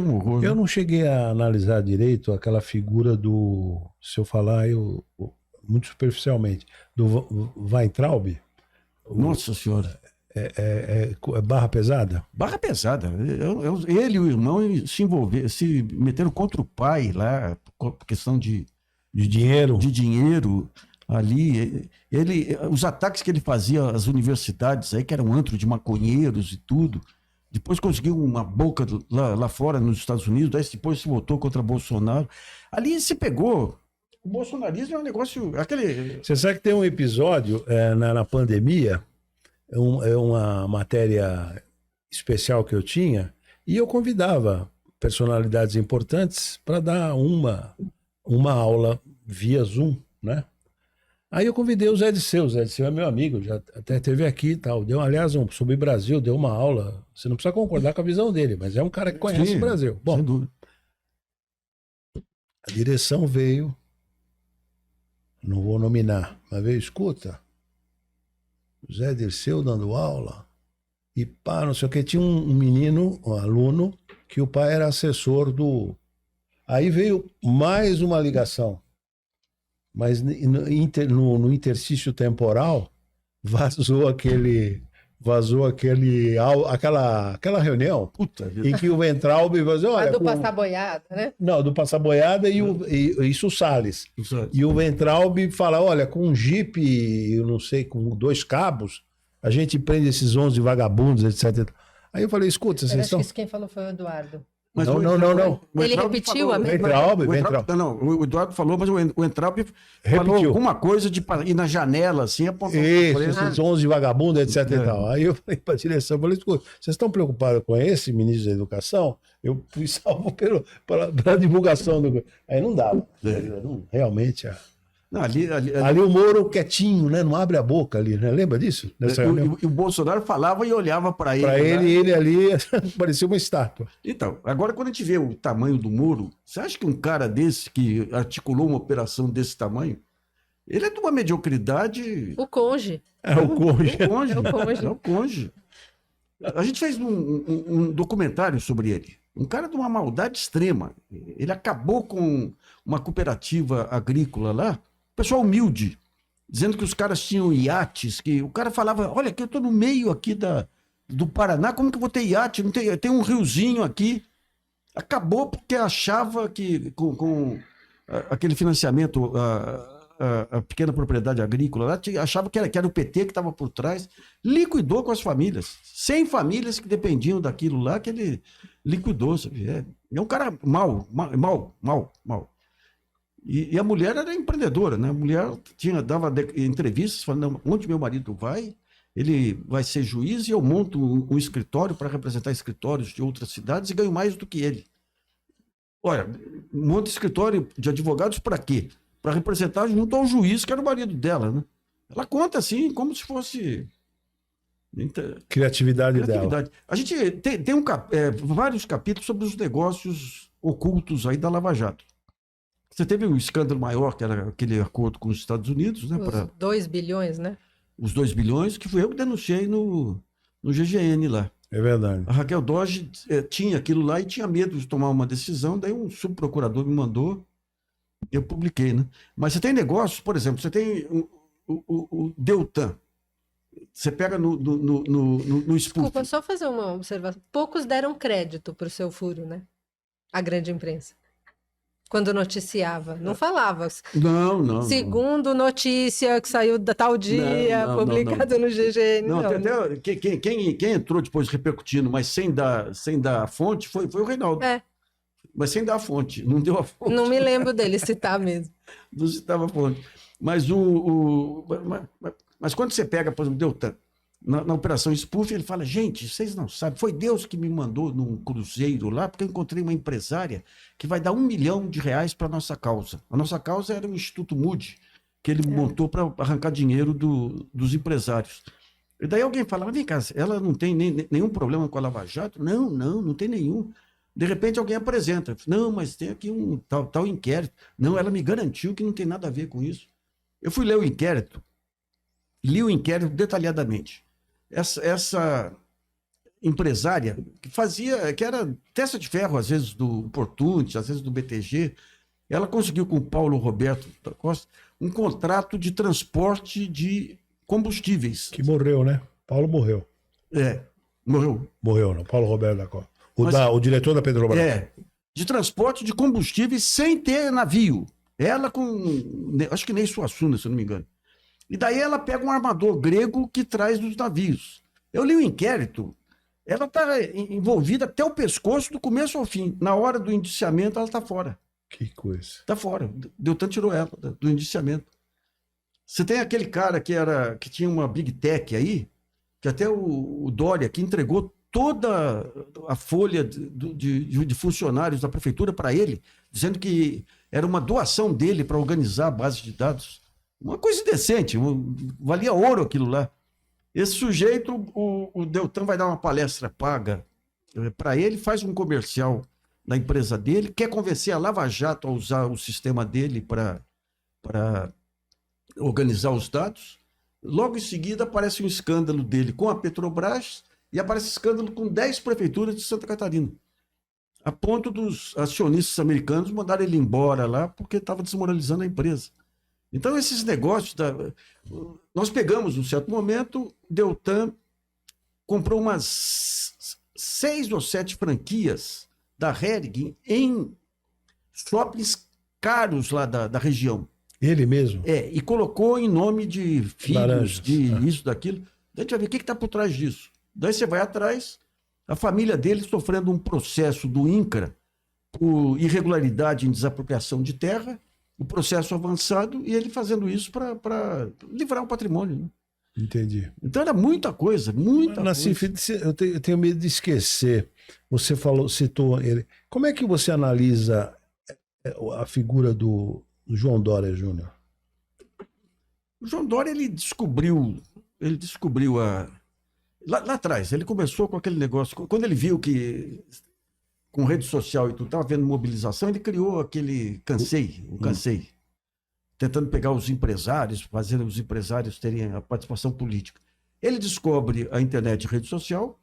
um horror. Eu né? não cheguei a analisar direito aquela figura se eu falar muito superficialmente, do Weintraub. Nossa Senhora. É barra pesada? Barra pesada. Ele e o irmão se meteram contra o pai lá, por questão de dinheiro. De dinheiro ali. Os ataques que ele fazia às universidades aí, que eram antro de maconheiros e tudo. Depois conseguiu uma boca lá fora, nos Estados Unidos, depois se voltou contra Bolsonaro. Ali se pegou. O bolsonarismo é um negócio. Você sabe que tem um episódio na pandemia. É uma matéria especial que eu tinha e eu convidava personalidades importantes para dar uma aula via Zoom, né? Aí eu convidei o Zé Disseu. O Zé Disseu é meu amigo, já até esteve aqui e tal. Aliás, sobre o Brasil, deu uma aula. Você não precisa concordar com a visão dele, mas é um cara que conhece o Brasil. Bom, sem dúvida. A direção veio, não vou nominar, mas veio, escuta, Zé Dirceu dando aula, e pá, não sei o que, tinha um menino, um aluno, que o pai era assessor do... Aí veio mais uma ligação, mas no interstício temporal vazou aquela reunião. Puta, em que o Weintraub vazou, olha, a do passar boiada, né? Não, do passar boiada e isso o Salles. E o Weintraub fala, olha, com um jipe, eu não sei, com 2 cabos, a gente prende esses 11 vagabundos, etc. Aí eu falei, escuta, vocês estão... Acho que quem falou foi o Eduardo. Mas não. Ele repetiu a mesma coisa? Não, o Eduardo falou, mas o Weintraub falou alguma coisa de ir na janela, assim, apontar. Isso, esses 11 vagabundos, etc. E tal. Aí eu falei para a direção, escuta, vocês estão preocupados com esse ministro da Educação? Eu fui salvo pela divulgação do... Aí não dava. Realmente... Não, ali o Moro quietinho, né? Não abre a boca ali, né? Lembra disso? E o Bolsonaro falava e olhava para ele. Para ele, e ele ali parecia uma estátua. Então, agora quando a gente vê o tamanho do Moro, você acha que um cara desse, que articulou uma operação desse tamanho, ele é de uma mediocridade... O Conge. É o Conge. É o Conge. A gente fez um documentário sobre ele. Um cara de uma maldade extrema. Ele acabou com uma cooperativa agrícola lá, pessoal humilde, dizendo que os caras tinham iates, que o cara falava, olha, que eu estou no meio aqui do Paraná, como que eu vou ter iate? Não tem um riozinho aqui. Acabou porque achava que com aquele financiamento, a pequena propriedade agrícola, lá, achava que era o PT que estava por trás, liquidou com as famílias. 100 famílias que dependiam daquilo lá, que ele liquidou. Sabe? É um cara mau. E a mulher era empreendedora, né? A mulher dava entrevistas falando, onde meu marido vai, ele vai ser juiz e eu monto um escritório para representar escritórios de outras cidades e ganho mais do que ele. Olha, monta escritório de advogados para quê? Para representar junto ao juiz, que era o marido dela, né? Ela conta assim, como se fosse... Criatividade dela. A gente tem vários capítulos sobre os negócios ocultos aí da Lava Jato. Você teve um escândalo maior, que era aquele acordo com os Estados Unidos, né? Os 2 bilhões, né? Os 2 bilhões, que fui eu que denunciei no GGN lá. É verdade. A Raquel Dodge tinha aquilo lá e tinha medo de tomar uma decisão, daí um subprocurador me mandou, eu publiquei, né? Mas você tem negócios, por exemplo, você tem o Deltan, você pega no Desculpa, Spoof. só fazer uma observação. Poucos deram crédito para o seu furo, né? A grande imprensa. Quando noticiava. Não falava. Não. Segundo notícia que saiu da tal dia, Não. publicado no GGN. Não, Não, até quem entrou depois repercutindo, mas sem dar a fonte, foi o Reinaldo. É, Mas sem dar a fonte, não deu a fonte. não me lembro dele citar mesmo. Não citava a fonte. Mas, mas quando você pega, por exemplo, Deltan, na Operação Spoof, ele fala, gente, vocês não sabem, foi Deus que me mandou num cruzeiro lá, porque eu encontrei uma empresária que vai dar R$1 milhão para a nossa causa. A nossa causa era o Instituto Moody, que ele montou para arrancar dinheiro dos empresários. E daí alguém fala, mas vem cá, ela não tem nenhum problema com a Lava Jato? Não tem nenhum. De repente alguém apresenta, não, mas tem aqui um tal inquérito. Não, ela me garantiu que não tem nada a ver com isso. Eu fui ler o inquérito, li o inquérito detalhadamente. Essa empresária que era testa de ferro, às vezes do Portunte, às vezes do BTG, ela conseguiu com o Paulo Roberto da Costa um contrato de transporte de combustíveis. Que morreu, né? Paulo morreu. Morreu. Morreu, não. Paulo Roberto da Costa. Mas- O diretor da Petrobras. De transporte de combustíveis sem ter navio. Ela acho que nem Suassuna, se eu não me engano. E daí ela pega um armador grego que traz dos navios. Eu li o inquérito, ela está envolvida até o pescoço do começo ao fim. Na hora do indiciamento, ela está fora. Que coisa. Está fora. Deltan tirou ela do indiciamento. Você tem aquele cara que tinha uma Big Tech aí, que até o Dória, que entregou toda a folha de funcionários da prefeitura para ele, dizendo que era uma doação dele para organizar a base de dados. Uma coisa indecente, valia ouro aquilo lá. Esse sujeito, o Deltan vai dar uma palestra paga para ele, faz um comercial na empresa dele, quer convencer a Lava Jato a usar o sistema dele para organizar os dados. Logo em seguida aparece um escândalo dele com a Petrobras e aparece escândalo com 10 prefeituras de Santa Catarina. A ponto dos acionistas americanos mandarem ele embora lá porque estava desmoralizando a empresa. Então, esses negócios... Nós pegamos, num certo momento, Deltan comprou umas 6 ou 7 franquias da Hering em shoppings caros lá da região. Ele mesmo? E colocou em nome de filhos, Laranjas. isso, daquilo. Daí a gente vai ver o que está por trás disso. Daí você vai atrás, a família dele sofrendo um processo do INCRA por irregularidade em desapropriação de terra, o processo avançado, e ele fazendo isso para livrar o patrimônio. Né? Entendi. Então era muita coisa, muita Nassif, coisa. eu tenho medo de esquecer. Você citou ele. Como é que você analisa a figura do João Dória Júnior? O João Dória, ele descobriu lá atrás, ele começou com aquele negócio, quando ele viu que com rede social e tudo, estava vendo mobilização, ele criou aquele Cansei, tentando pegar os empresários, fazer os empresários terem a participação política. Ele descobre a internet e rede social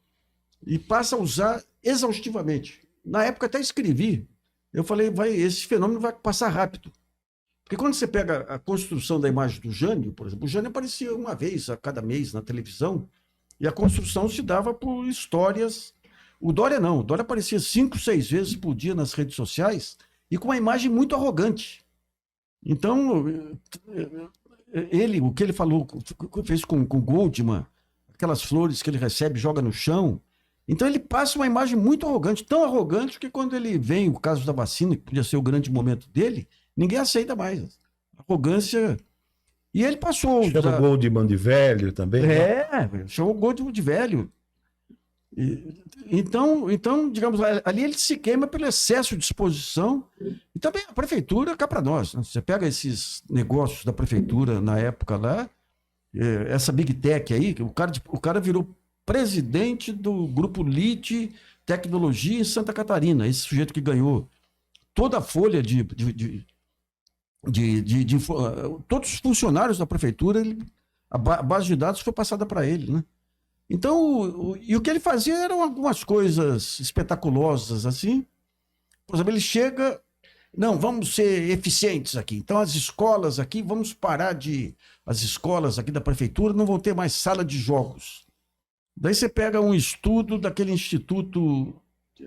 e passa a usar exaustivamente. Na época até escrevi, eu falei, esse fenômeno vai passar rápido. Porque quando você pega a construção da imagem do Jânio, por exemplo, o Jânio aparecia uma vez a cada mês na televisão e a construção se dava por histórias. O Dória não, o Dória aparecia 5, 6 vezes por dia nas redes sociais e com uma imagem muito arrogante. Então, o que ele falou, fez com o Goldman, aquelas flores que ele recebe, joga no chão. Então ele passa uma imagem muito arrogante, tão arrogante que quando ele vem, o caso da vacina, que podia ser o grande momento dele, ninguém aceita mais. Arrogância. E ele passou. Chama o Goldman de velho também? Chamou o Goldman de velho. Então, digamos, ali ele se queima pelo excesso de exposição. E também a prefeitura cá para nós. Né? Você pega esses negócios da prefeitura na época lá, essa Big Tech aí, o cara virou presidente do grupo LIT Tecnologia em Santa Catarina. Esse sujeito que ganhou toda a folha todos os funcionários da prefeitura, a base de dados foi passada para ele, né? Então, e o que ele fazia eram algumas coisas espetaculosas, assim. Por exemplo, ele chega... Não, vamos ser eficientes aqui. Então, as escolas aqui, vamos parar de... As escolas aqui da prefeitura não vão ter mais sala de jogos. Daí você pega um estudo daquele instituto,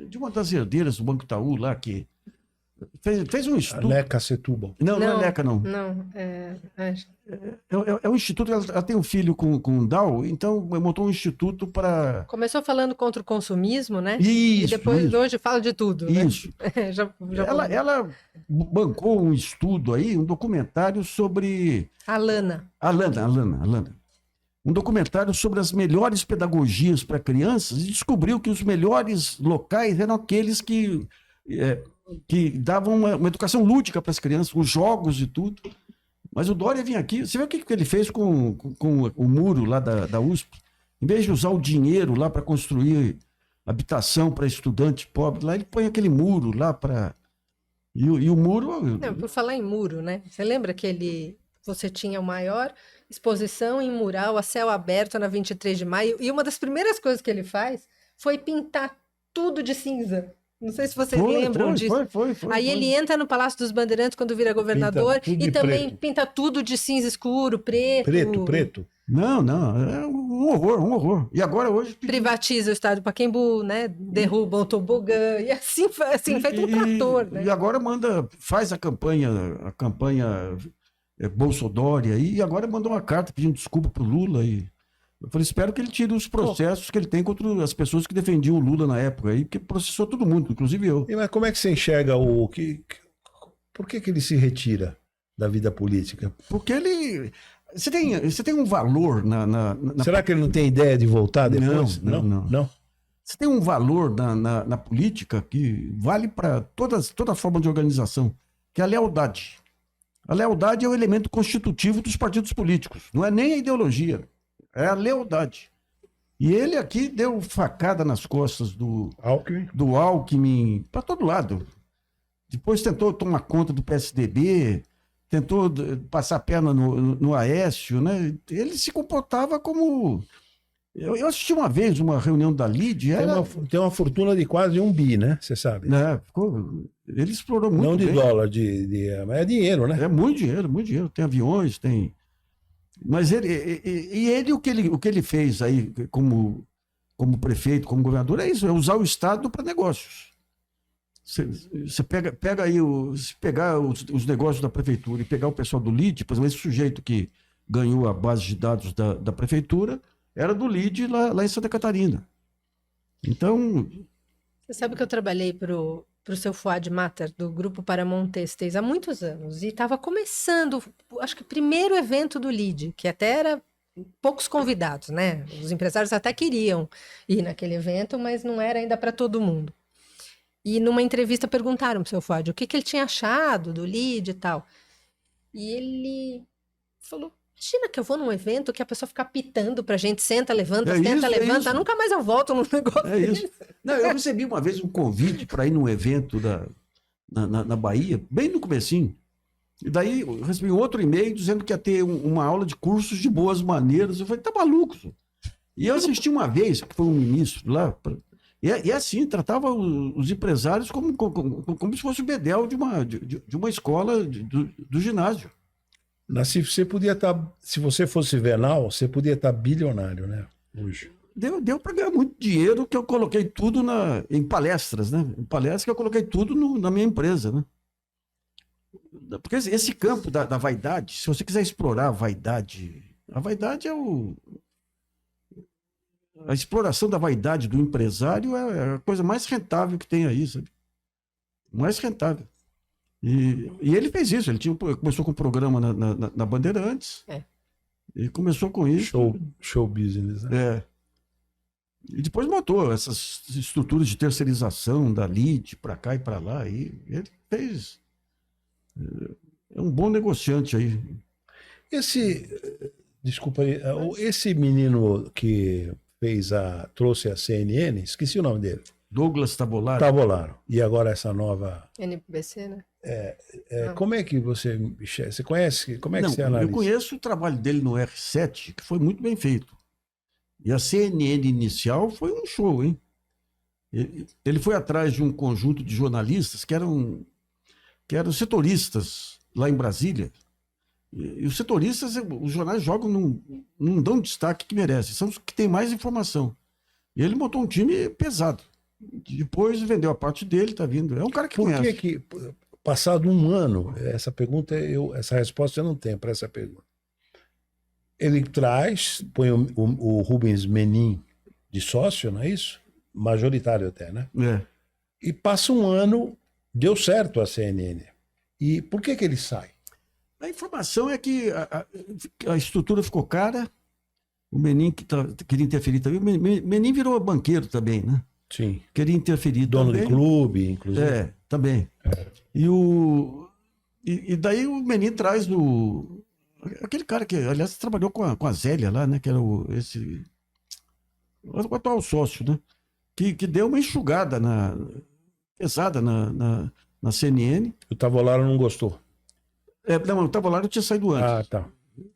de uma das herdeiras do Banco Itaú lá, que fez um A estudo... Leca Setúbal. Não, não é Leca, não. Não, É um instituto, ela tem um filho com Down, então montou um instituto para... começou falando contra o consumismo, né? E Isso, depois isso, hoje fala de tudo, né? isso. Já Ela bancou um estudo aí, um documentário sobre... Alana. Alana. Um documentário sobre as melhores pedagogias para crianças e descobriu que os melhores locais eram aqueles que davam uma educação lúdica para as crianças, os jogos e tudo. Mas o Dória vinha aqui, você vê o que ele fez com o muro lá da USP? Em vez de usar o dinheiro lá para construir habitação para estudante pobre, lá ele põe aquele muro lá para... E o muro... Não, por falar em muro, né? Você lembra que você tinha a maior exposição em mural a céu aberto na 23 de maio, e uma das primeiras coisas que ele faz foi pintar tudo de cinza. Não sei se vocês lembram disso. Foi. Aí ele entra no Palácio dos Bandeirantes quando vira governador e também pinta tudo de cinza escuro, preto. Preto. Não, é um horror. E agora hoje... Privatiza o estádio Pacaembu, né? Derruba o tobogã, e assim feito um trator, né? E agora faz a campanha Bolsodória aí, e agora mandou uma carta pedindo desculpa pro Lula. E eu falei, espero que ele tire os processos que ele tem contra as pessoas que defendiam o Lula na época aí, porque processou todo mundo, inclusive eu. Mas como é que você enxerga por que ele se retira da vida política? Porque ele... Você tem um valor na... Será que ele não tem ideia de voltar depois? Não. Você tem um valor na política que vale para toda forma de organização, que é a lealdade. A lealdade é o elemento constitutivo dos partidos políticos. Não é nem a ideologia, é a lealdade. E ele aqui deu facada nas costas do Alckmin para todo lado. Depois tentou tomar conta do PSDB, tentou passar a perna no Aécio, né? Ele se comportava como... Eu assisti uma vez uma reunião da LIDE. Tem uma fortuna de quase 1 bi, né? Você sabe. Ele explorou muito. Não de bem. dólar, mas é dinheiro, né? É muito dinheiro. Tem aviões, tem. Mas ele o que ele fez aí como prefeito, como governador, é isso: é usar o Estado para negócios. Você pega aí, se pegar os negócios da prefeitura e pegar o pessoal do LIDE, por exemplo, esse sujeito que ganhou a base de dados da prefeitura era do LIDE lá em Santa Catarina. Então... Você sabe que eu trabalhei para o seu Fuad Matter, do Grupo Paramount Têxteis, há muitos anos, e estava começando, acho que o primeiro evento do LIDE, que até era poucos convidados, né? Os empresários até queriam ir naquele evento, mas não era ainda para todo mundo. E numa entrevista perguntaram para o seu Fuad o que ele tinha achado do LIDE e tal. E ele falou... Imagina que eu vou num evento que a pessoa fica pitando pra gente, senta, levanta, levanta, nunca mais eu volto num negócio isso. Não, eu recebi uma vez um convite para ir num evento na Bahia, bem no comecinho. E daí eu recebi um outro e-mail dizendo que ia ter uma aula de cursos de boas maneiras. Eu falei, tá maluco? E eu assisti uma vez, que foi um ministro lá, e assim, tratava os empresários como se fosse o bedel de uma escola do ginásio. Se você fosse venal, você podia estar bilionário, né? Hoje. Deu para ganhar muito dinheiro, que eu coloquei tudo em palestras, né? Em palestras que eu coloquei tudo na minha empresa, né? Porque esse campo da vaidade, se você quiser explorar a vaidade é a exploração da vaidade do empresário é a coisa mais rentável que tem aí, sabe? Mais rentável. E ele fez isso, ele começou com um programa na Bandeirantes. E começou com isso. Show business, né? E depois montou essas estruturas de terceirização da LIDE para cá e para lá. E ele fez. É um bom negociante aí. Desculpa aí, esse menino que trouxe a CNN, esqueci o nome dele. Douglas Tavolaro. Tavolaro. E agora essa nova... NBC, né? Como é que você conhece? Como é que você analisa? Eu conheço o trabalho dele no R7, que foi muito bem feito. E a CNN inicial foi um show, hein? Ele foi atrás de um conjunto de jornalistas que eram setoristas lá em Brasília. E os setoristas, os jornais jogam, não dão o destaque que merecem, são os que têm mais informação. E ele montou um time pesado. Depois vendeu a parte dele, tá vindo. É um cara que Por conhece. que, passado um ano, essa resposta eu não tenho para essa pergunta. Ele põe o Rubens Menin de sócio, não é isso? Majoritário até, né? É. E passa um ano, deu certo a CNN. E por que ele sai? A informação é que a estrutura ficou cara, o Menin queria interferir também. O Menin virou banqueiro também, né? Sim. Queria interferir Dono também. de clube, inclusive. É, também. E daí o Menin traz aquele cara que, aliás, trabalhou com a Zélia lá, né? Que era o atual sócio, né? Que deu uma enxugada pesada na CNN. O Tavolaro não gostou. Não, o Tavolaro tinha saído antes. Ah, tá.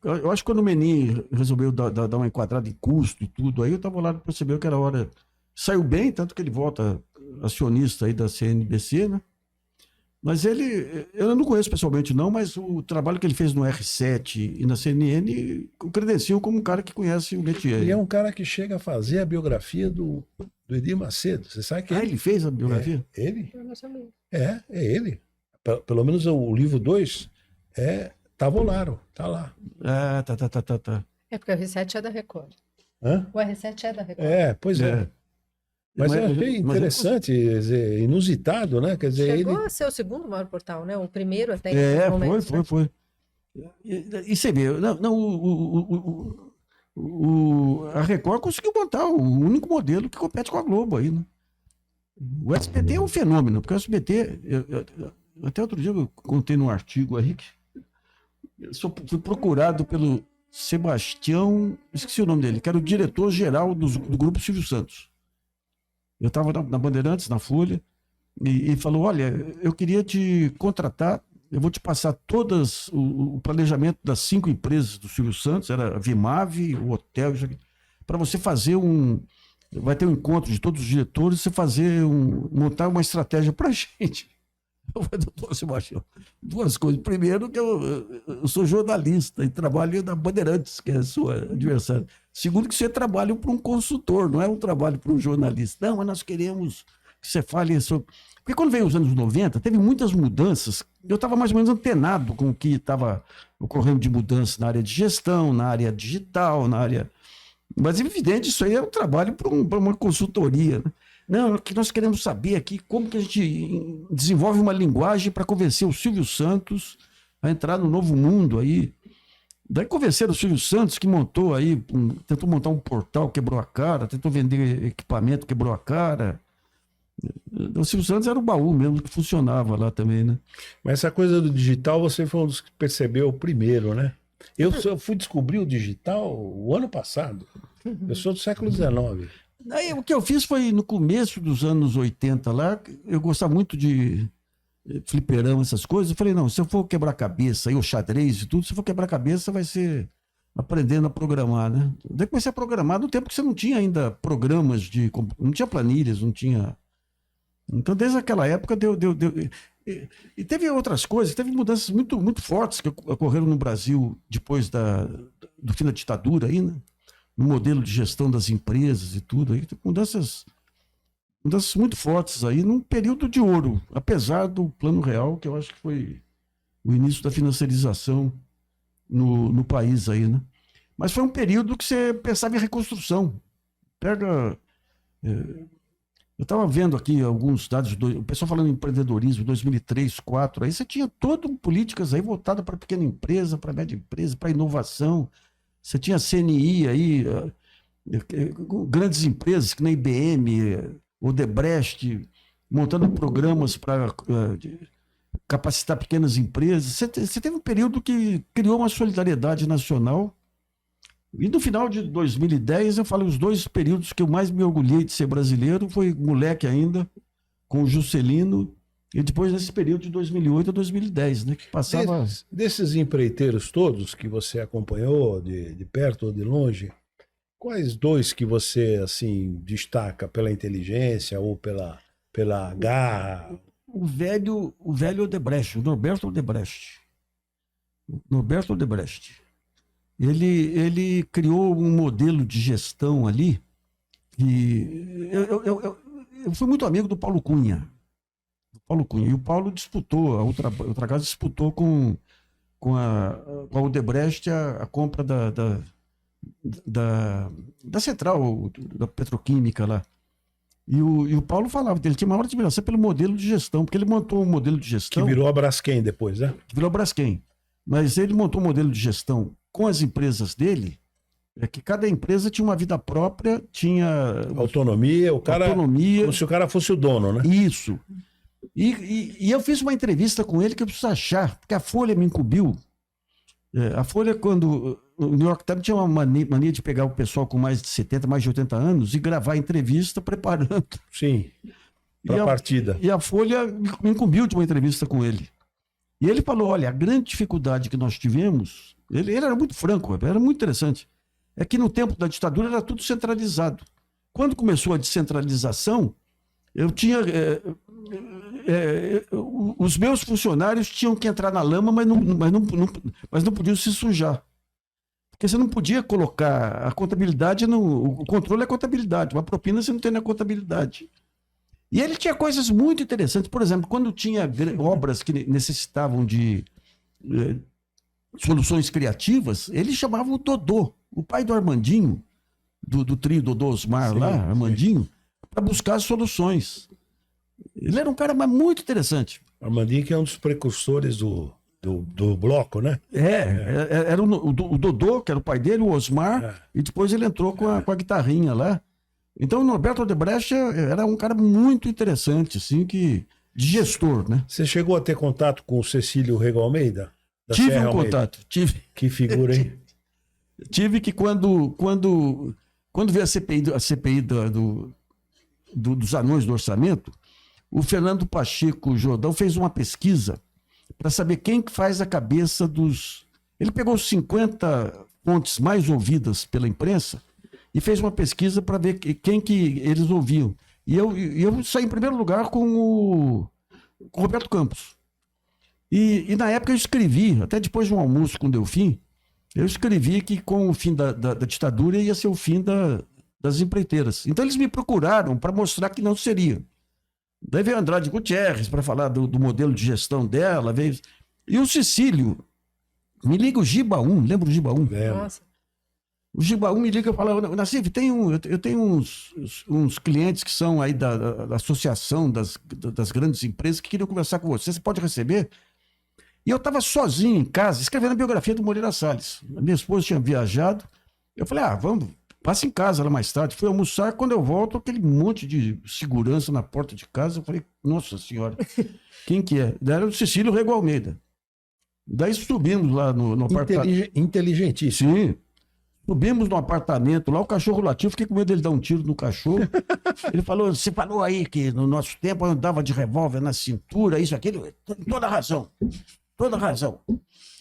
Eu acho que quando o Menin resolveu dar uma enquadrada em custo e tudo, aí o Tavolaro percebeu que era hora. Saiu bem, tanto que ele volta acionista aí da CNBC, né? Mas eu não conheço pessoalmente não, mas o trabalho que ele fez no R7 e na CNN o credenciam como um cara que conhece o métier. E é um cara que chega a fazer a biografia do Edir Macedo. Você sabe que ele fez a biografia? Ele? Eu não sabia. É ele. Pelo menos o livro 2 é Tavolaro, tá lá. Ah, tá. É porque o R7 é da Record. Hã? O R7 é da Record. Pois é. Mas eu achei interessante, quer dizer, inusitado, né? Quer dizer, Chegou a ser o segundo maior portal, né? O primeiro até em foi. E você vê, a Record conseguiu montar o único modelo que compete com a Globo aí, né? O SBT é um fenômeno, porque o SBT, até outro dia eu contei num artigo aí que eu fui procurado pelo Sebastião, esqueci o nome dele, que era o diretor-geral do Grupo Silvio Santos. Eu estava na Bandeirantes, na Folha, e falou, olha, eu queria te contratar, eu vou te passar o planejamento das 5 empresas do Silvio Santos, era a Vimave, o hotel, para você fazer vai ter um encontro de todos os diretores, você montar uma estratégia para a gente. Eu falei, doutor Sebastião, 2 coisas. Primeiro, que eu sou jornalista e trabalho na Bandeirantes, que é a sua adversária. Segundo, que você trabalha para um consultor, não é um trabalho para um jornalista. Não, mas nós queremos que você fale sobre... Porque quando veio os anos 90, teve muitas mudanças. Eu estava mais ou menos antenado com o que estava ocorrendo de mudança na área de gestão, na área digital, na área... Mas, evidente, isso aí é um trabalho para uma consultoria, né? Não, o que nós queremos saber aqui, como que a gente desenvolve uma linguagem para convencer o Silvio Santos a entrar no novo mundo aí. Daí convenceram o Silvio Santos, que tentou montar um portal, quebrou a cara, tentou vender equipamento, quebrou a cara. O Silvio Santos era o baú mesmo que funcionava lá também, né? Mas essa coisa do digital, você foi um dos que percebeu primeiro, né? Eu fui descobrir o digital o ano passado. Eu sou do século XIX. Aí, o que eu fiz foi no começo dos anos 80 lá, eu gostava muito de fliperão, essas coisas. Eu falei, não, se eu for quebrar cabeça, o xadrez e tudo, se eu for quebrar cabeça, vai ser aprendendo a programar, né? Daí comecei a programar no tempo que você não tinha ainda programas não tinha planilhas, não tinha... Então, desde aquela época, E teve outras coisas, teve mudanças muito, muito fortes que ocorreram no Brasil depois do fim da ditadura aí, né? No modelo de gestão das empresas e tudo aí, mudanças muito fortes aí num período de ouro, apesar do Plano Real, que eu acho que foi o início da financiarização no país aí, né? Mas foi um período que você pensava em reconstrução. Eu estava vendo aqui alguns dados, o pessoal falando em empreendedorismo, 2003, 2004, aí você tinha todas políticas aí voltadas para pequena empresa, para média empresa, para inovação. Você tinha a CNI aí, grandes empresas que nem IBM, Odebrecht, montando programas para capacitar pequenas empresas. Você teve um período que criou uma solidariedade nacional. E no final de 2010, eu falo, os 2 períodos que eu mais me orgulhei de ser brasileiro foi moleque ainda, com o Juscelino, e depois nesse período de 2008 a 2010, né, que passava... Desses empreiteiros todos que você acompanhou de perto ou de longe, Quais dois que você, assim, destaca pela inteligência ou pela garra? O velho Odebrecht, o Norberto Odebrecht. Norberto Odebrecht. Ele criou um modelo de gestão ali que eu fui muito amigo do Paulo Cunha. E o Paulo disputou, a outra casa disputou com a Odebrecht a compra da central, da petroquímica lá. E o Paulo falava dele, tinha maior admiração pelo modelo de gestão, porque ele montou um modelo de gestão. Que virou a Braskem depois, né? Que virou a Braskem. Mas ele montou um modelo de gestão com as empresas dele, que cada empresa tinha uma vida própria, tinha autonomia, como se o cara fosse o dono, né? Isso. E eu fiz uma entrevista com ele que eu preciso achar, porque a Folha me incumbiu. A Folha, quando o New York Times tinha uma mania de pegar o pessoal com mais de 70, mais de 80 anos e gravar a entrevista preparando. Sim, para a partida. E a Folha me incumbiu de uma entrevista com ele. E ele falou, olha, a grande dificuldade que nós tivemos, ele era muito franco, era muito interessante, é que no tempo da ditadura era tudo centralizado. Quando começou a descentralização, eu tinha... os meus funcionários tinham que entrar na lama, mas não podiam se sujar. Porque você não podia colocar a contabilidade, o controle é contabilidade, uma propina você não tem na contabilidade. E ele tinha coisas muito interessantes. Por exemplo, quando tinha obras que necessitavam de soluções criativas, ele chamava o Dodô, o pai do Armandinho, do trio Dodô Osmar lá, Armandinho, para buscar as soluções. Ele era um cara muito interessante. Armandinho, que é um dos precursores do bloco, né? Era o Dodô, que era o pai dele, o Osmar, e depois ele entrou com a guitarrinha lá. Então o Norberto Odebrecht era um cara muito interessante, assim, de gestor, né? Você chegou a ter contato com o Cecílio Rego Almeida? Tive um contato, tive. Que figura, hein? Tive que quando veio a CPI dos anões do orçamento, o Fernando Pacheco Jordão fez uma pesquisa para saber quem que faz a cabeça dos... Ele pegou 50 fontes mais ouvidas pela imprensa e fez uma pesquisa para ver quem que eles ouviam. E eu saí em primeiro lugar com o Roberto Campos. E na época eu escrevi, até depois de um almoço com o Delfim, eu escrevi que com o fim da ditadura ia ser o fim das empreiteiras. Então eles me procuraram para mostrar que não seria. Daí veio Andrade Gutierrez para falar do modelo de gestão dela. E o Cecílio me liga o Gibaum, lembra o Gibaum? Nossa. O Gibaum me liga e fala, Nassif, eu tenho uns clientes que são aí da associação das grandes empresas que queriam conversar com você pode receber? E eu estava sozinho em casa, escrevendo a biografia do Moreira Salles. A minha esposa tinha viajado. Eu falei, vamos, passa em casa lá mais tarde. Fui almoçar, quando eu volto, aquele monte de segurança na porta de casa. Eu falei, nossa senhora, quem que é? Daí era o Cecílio Rego Almeida. Daí subimos lá no apartamento. Inteligentíssimo. Sim. Subimos no apartamento lá, o cachorro latiu, fiquei com medo dele dar um tiro no cachorro. Ele falou, você falou aí que no nosso tempo eu andava de revólver na cintura, isso, aquilo. Toda razão. Toda razão.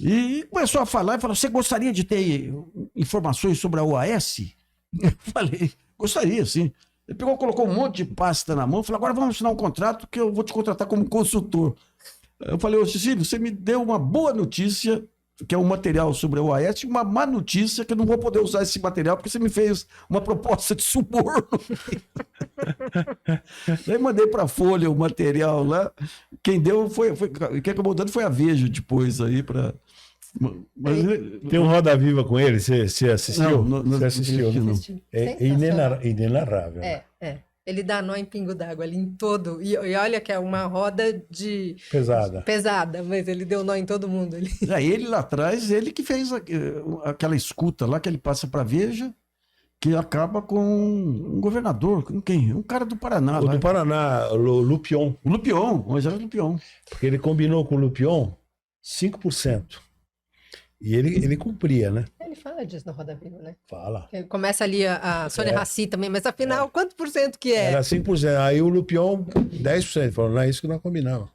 E começou a falar e falou, você gostaria de ter informações sobre a OAS? Eu falei, gostaria, sim. Ele pegou, colocou um monte de pasta na mão, falou, agora vamos assinar um contrato que eu vou te contratar como consultor. Eu falei, ô Cecílio, você me deu uma boa notícia, que é um material sobre a OAS, e uma má notícia que eu não vou poder usar esse material porque você me fez uma proposta de suborno. Daí mandei para a Folha o material lá. Quem deu quem acabou dando foi a Veja depois aí para... Tem um Roda Viva com ele, você assistiu? Não, você assistiu, não? É inenarrável. É. Ele dá nó em pingo d'água ali em todo. E olha que é uma roda de... Pesada, mas ele deu nó em todo mundo ali. Ele lá atrás, ele que fez aquela escuta lá que ele passa para Veja, que acaba com um governador, com quem? Um cara do Paraná. Do Paraná, o Lupion. O Lupion, mas era o Lupion. Porque ele combinou com o Lupion 5%. E ele cumpria, né? Ele fala disso na Roda Viva, né? Fala. Ele começa ali a Sônia Raci também, mas afinal, quanto por cento que é? Era 5%. Aí o Lupion, 10%. Falou, não é isso que nós combinamos.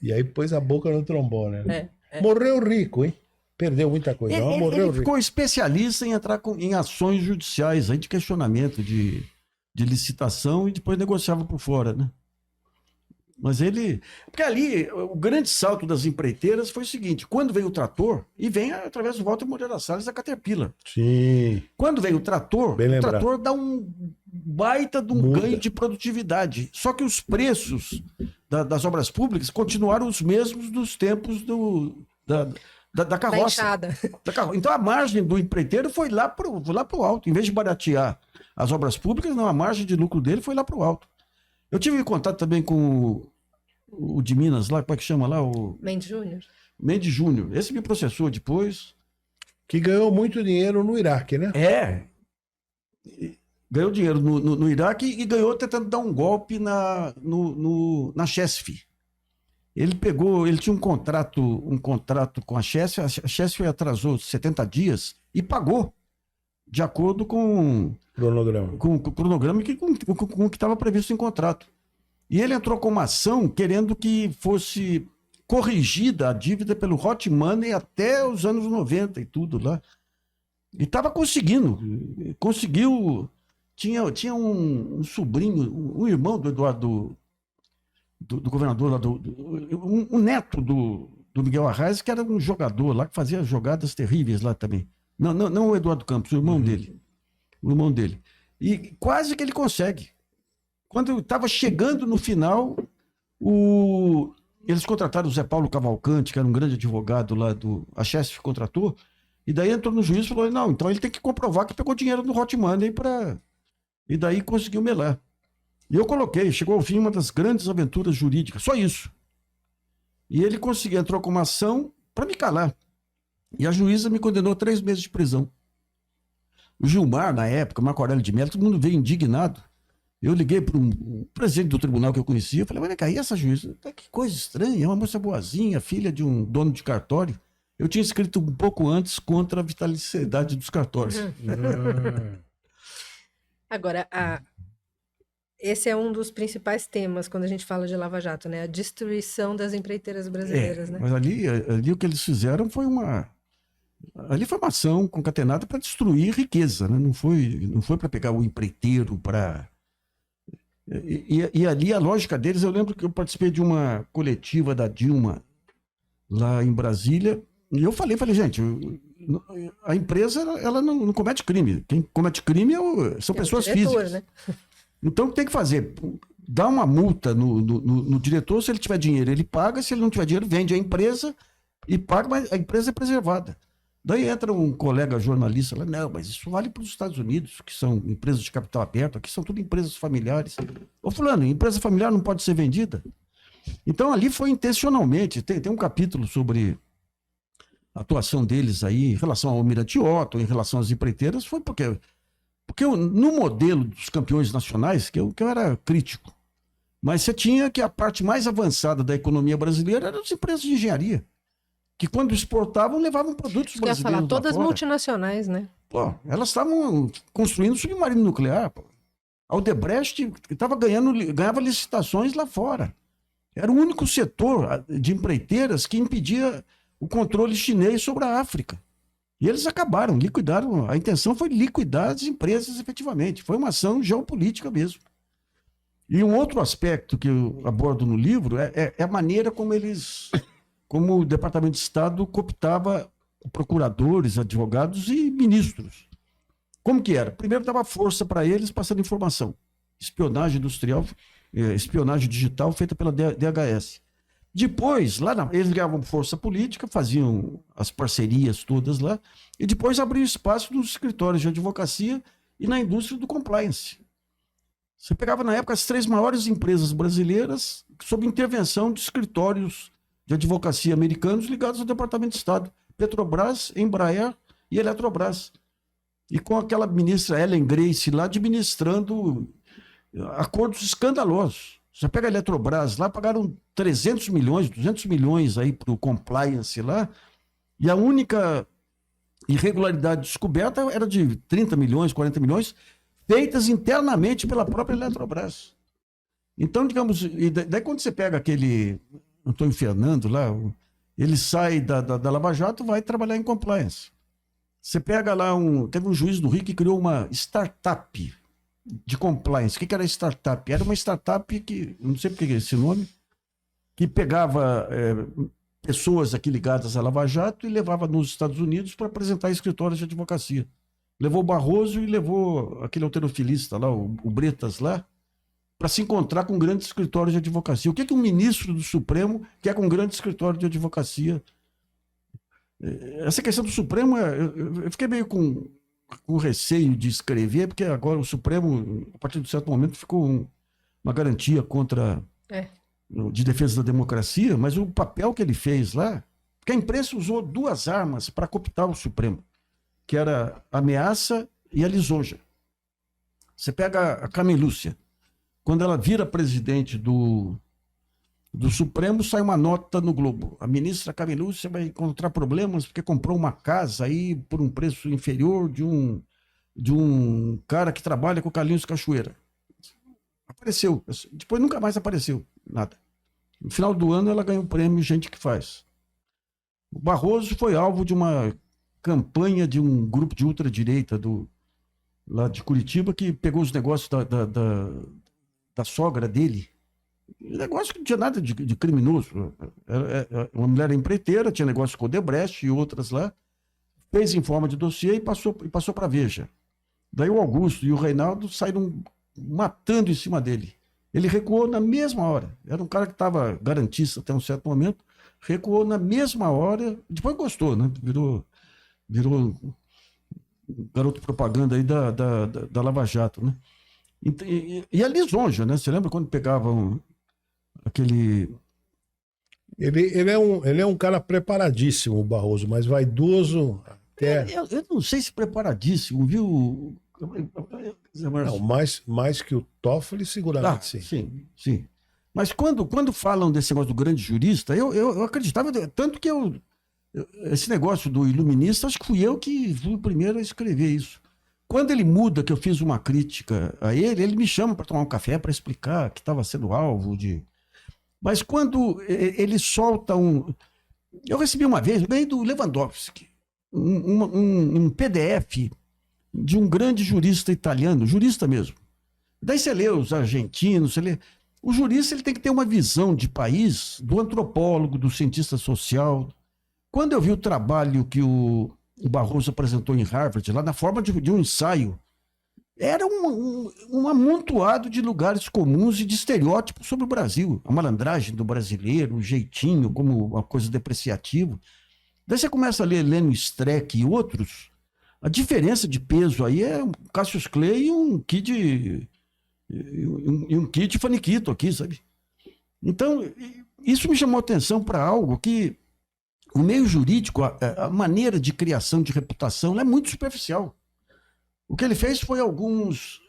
E aí pôs a boca no trombone. Né? Morreu rico, hein? Perdeu muita coisa. Ela Ele morreu. ficou especialista em entrar em ações judiciais aí de questionamento de licitação e depois negociava por fora, né? Mas ele... Porque ali, o grande salto das empreiteiras foi o seguinte, quando veio o trator, e vem através do Walter Moreira Salles da Caterpillar. Sim. Quando veio o trator lembrado. dá um baita de um Muda. ganho de produtividade. Só que os preços das obras públicas continuaram os mesmos dos tempos da carroça. enxada. Então a margem do empreiteiro foi lá pro alto. Em vez de baratear as obras públicas, não, a margem de lucro dele foi lá pro alto. Eu tive contato também com o de Minas lá, como é que chama lá? O Mendes Júnior. Mendes Júnior. Esse me processou depois. Que ganhou muito dinheiro no Iraque, né? Ganhou dinheiro no Iraque e ganhou tentando dar um golpe na Chesf. Ele tinha um contrato com a Chesf atrasou 70 dias e pagou, de acordo com o cronograma e com o que estava previsto em contrato. E ele entrou com uma ação querendo que fosse corrigida a dívida pelo hot money até os anos 90 e tudo lá. E estava conseguiu. Tinha um sobrinho, um irmão do Eduardo, do governador lá, um neto do Miguel Arraes, que era um jogador lá, que fazia jogadas terríveis lá também. Não o Eduardo Campos, o irmão dele. O irmão dele. E quase que ele consegue. Quando estava chegando no final, eles contrataram o Zé Paulo Cavalcante, que era um grande advogado lá a Chesf contratou, e daí entrou no juiz e falou, não, então ele tem que comprovar que pegou dinheiro no hot money e daí conseguiu melar. E eu coloquei, chegou ao fim uma das grandes aventuras jurídicas, só isso. E ele entrou com uma ação para me calar. E a juíza me condenou a 3 meses de prisão. O Gilmar, na época, Marco Aurélio de Mello, todo mundo veio indignado. Eu liguei para um presidente do tribunal que eu conhecia, eu falei, mas e essa juíza? Que coisa estranha, é uma moça boazinha, filha de um dono de cartório. Eu tinha escrito um pouco antes contra a vitaliciedade dos cartórios. Agora, esse é um dos principais temas quando a gente fala de Lava Jato, né? A destruição das empreiteiras brasileiras, né? Mas ali o que eles fizeram foi uma ação concatenada para destruir riqueza, né? Não foi para pegar o empreiteiro para... E ali a lógica deles, eu lembro que eu participei de uma coletiva da Dilma lá em Brasília, e eu falei, gente, a empresa ela não comete crime. Quem comete crime são pessoas físicas. Né? Então o que tem que fazer? Dá uma multa no diretor, se ele tiver dinheiro, ele paga, se ele não tiver dinheiro, vende a empresa e paga, mas a empresa é preservada. Daí entra um colega jornalista lá, não, mas isso vale para os Estados Unidos, que são empresas de capital aberto, aqui são tudo empresas familiares. Ô fulano, empresa familiar não pode ser vendida? Então ali foi intencionalmente, tem um capítulo sobre a atuação deles aí em relação ao Almirante Otto, em relação às empreiteiras, foi porque no modelo dos campeões nacionais, que eu era crítico, mas você tinha que a parte mais avançada da economia brasileira eram as empresas de engenharia, que quando exportavam, levavam produtos brasileiros. Quer falar, todas multinacionais, né? Pô, elas estavam construindo submarino nuclear. Pô. A Odebrecht ganhava licitações lá fora. Era o único setor de empreiteiras que impedia o controle chinês sobre a África. E eles acabaram, liquidaram. A intenção foi liquidar as empresas efetivamente. Foi uma ação geopolítica mesmo. E um outro aspecto que eu abordo no livro é a maneira como o Departamento de Estado cooptava procuradores, advogados e ministros. Como que era? Primeiro dava força para eles passando informação. Espionagem industrial, espionagem digital feita pela DHS. Depois, eles ganhavam força política, faziam as parcerias todas lá, e depois abriam espaço nos escritórios de advocacia e na indústria do compliance. Você pegava, na época, as 3 maiores empresas brasileiras sob intervenção de escritórios de advocacia americanos ligados ao Departamento de Estado. Petrobras, Embraer e Eletrobras. E com aquela ministra Ellen Grace lá administrando acordos escandalosos. Você pega a Eletrobras lá, pagaram 300 milhões, 200 milhões aí para o compliance lá, e a única irregularidade descoberta era de 30 milhões, 40 milhões, feitas internamente pela própria Eletrobras. Então, digamos, e daí quando você pega aquele Antônio Fernando lá, Ele sai da Lava Jato e vai trabalhar em compliance. Você pega lá teve um juiz do Rio que criou uma startup de compliance. O que era startup? Era uma startup que, não sei por que é esse nome, que pegava pessoas aqui ligadas à Lava Jato e levava nos Estados Unidos para apresentar escritórios de advocacia. Levou o Barroso e levou aquele alterofilista lá, o Bretas lá, para se encontrar com grandes escritórios de advocacia. O que um ministro do Supremo quer com um grande escritório de advocacia? Essa questão do Supremo, eu fiquei meio com receio de escrever, porque agora o Supremo, a partir de um certo momento, ficou uma garantia de defesa da democracia, mas o papel que ele fez lá, porque a imprensa usou duas armas para cooptar o Supremo, que era a ameaça e a lisonja. Você pega a Camelúcia, quando ela vira presidente do Supremo, sai uma nota no Globo. A ministra Camelúcia vai encontrar problemas porque comprou uma casa aí por um preço inferior de um cara que trabalha com o Carlinhos Cachoeira. Apareceu. Depois nunca mais apareceu. Nada. No final do ano ela ganhou o prêmio Gente que Faz. O Barroso foi alvo de uma campanha de um grupo de ultradireita lá de Curitiba que pegou os negócios da sogra dele. Negócio que não tinha nada de criminoso. Uma mulher empreiteira, tinha negócio com o Odebrecht e outras lá, fez em forma de dossiê e passou para a Veja. Daí o Augusto e o Reinaldo saíram matando em cima dele. Ele recuou na mesma hora. Era um cara que estava garantista até um certo momento, recuou na mesma hora, depois gostou, né? Virou garoto propaganda aí da Lava Jato, né? E a lisonja, né? Você lembra quando pegavam aquele... Ele é um cara preparadíssimo, o Barroso, mas vaidoso até... Eu não sei se preparadíssimo, viu? Não, mais que o Toffoli, seguramente sim. Sim. Mas quando falam desse negócio do grande jurista, eu acreditava, tanto que esse negócio do iluminista, acho que fui eu que fui o primeiro a escrever isso. Quando ele muda, que eu fiz uma crítica a ele me chama para tomar um café para explicar que estava sendo alvo de... Mas quando ele solta Eu recebi uma vez, ganhei do Lewandowski, um PDF de um grande jurista italiano, jurista mesmo. Daí você lê os argentinos, você lê... O jurista ele tem que ter uma visão de país do antropólogo, do cientista social. Quando eu vi o trabalho que o Barroso apresentou em Harvard, lá na forma de um ensaio, era um amontoado de lugares comuns e de estereótipos sobre o Brasil. A malandragem do brasileiro, o jeitinho como uma coisa depreciativa. Daí você começa a ler Lênio Streck e outros, a diferença de peso aí é um Cassius Clay e um Kid Faniquito aqui, sabe? Então, isso me chamou a atenção para algo que o meio jurídico, a maneira de criação de reputação, ela é muito superficial. O que ele fez foi alguns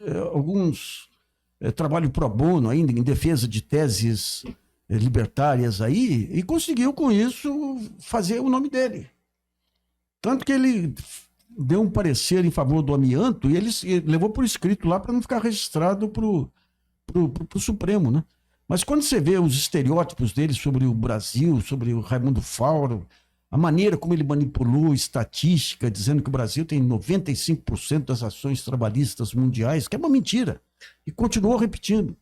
trabalho pro bono ainda, em defesa de teses libertárias aí, e conseguiu com isso fazer o nome dele. Tanto que ele deu um parecer em favor do amianto e ele levou por escrito lá para não ficar registrado pro Supremo, né? Mas quando você vê os estereótipos dele sobre o Brasil, sobre o Raimundo Fauro, a maneira como ele manipulou estatística, dizendo que o Brasil tem 95% das ações trabalhistas mundiais, que é uma mentira, e continuou repetindo.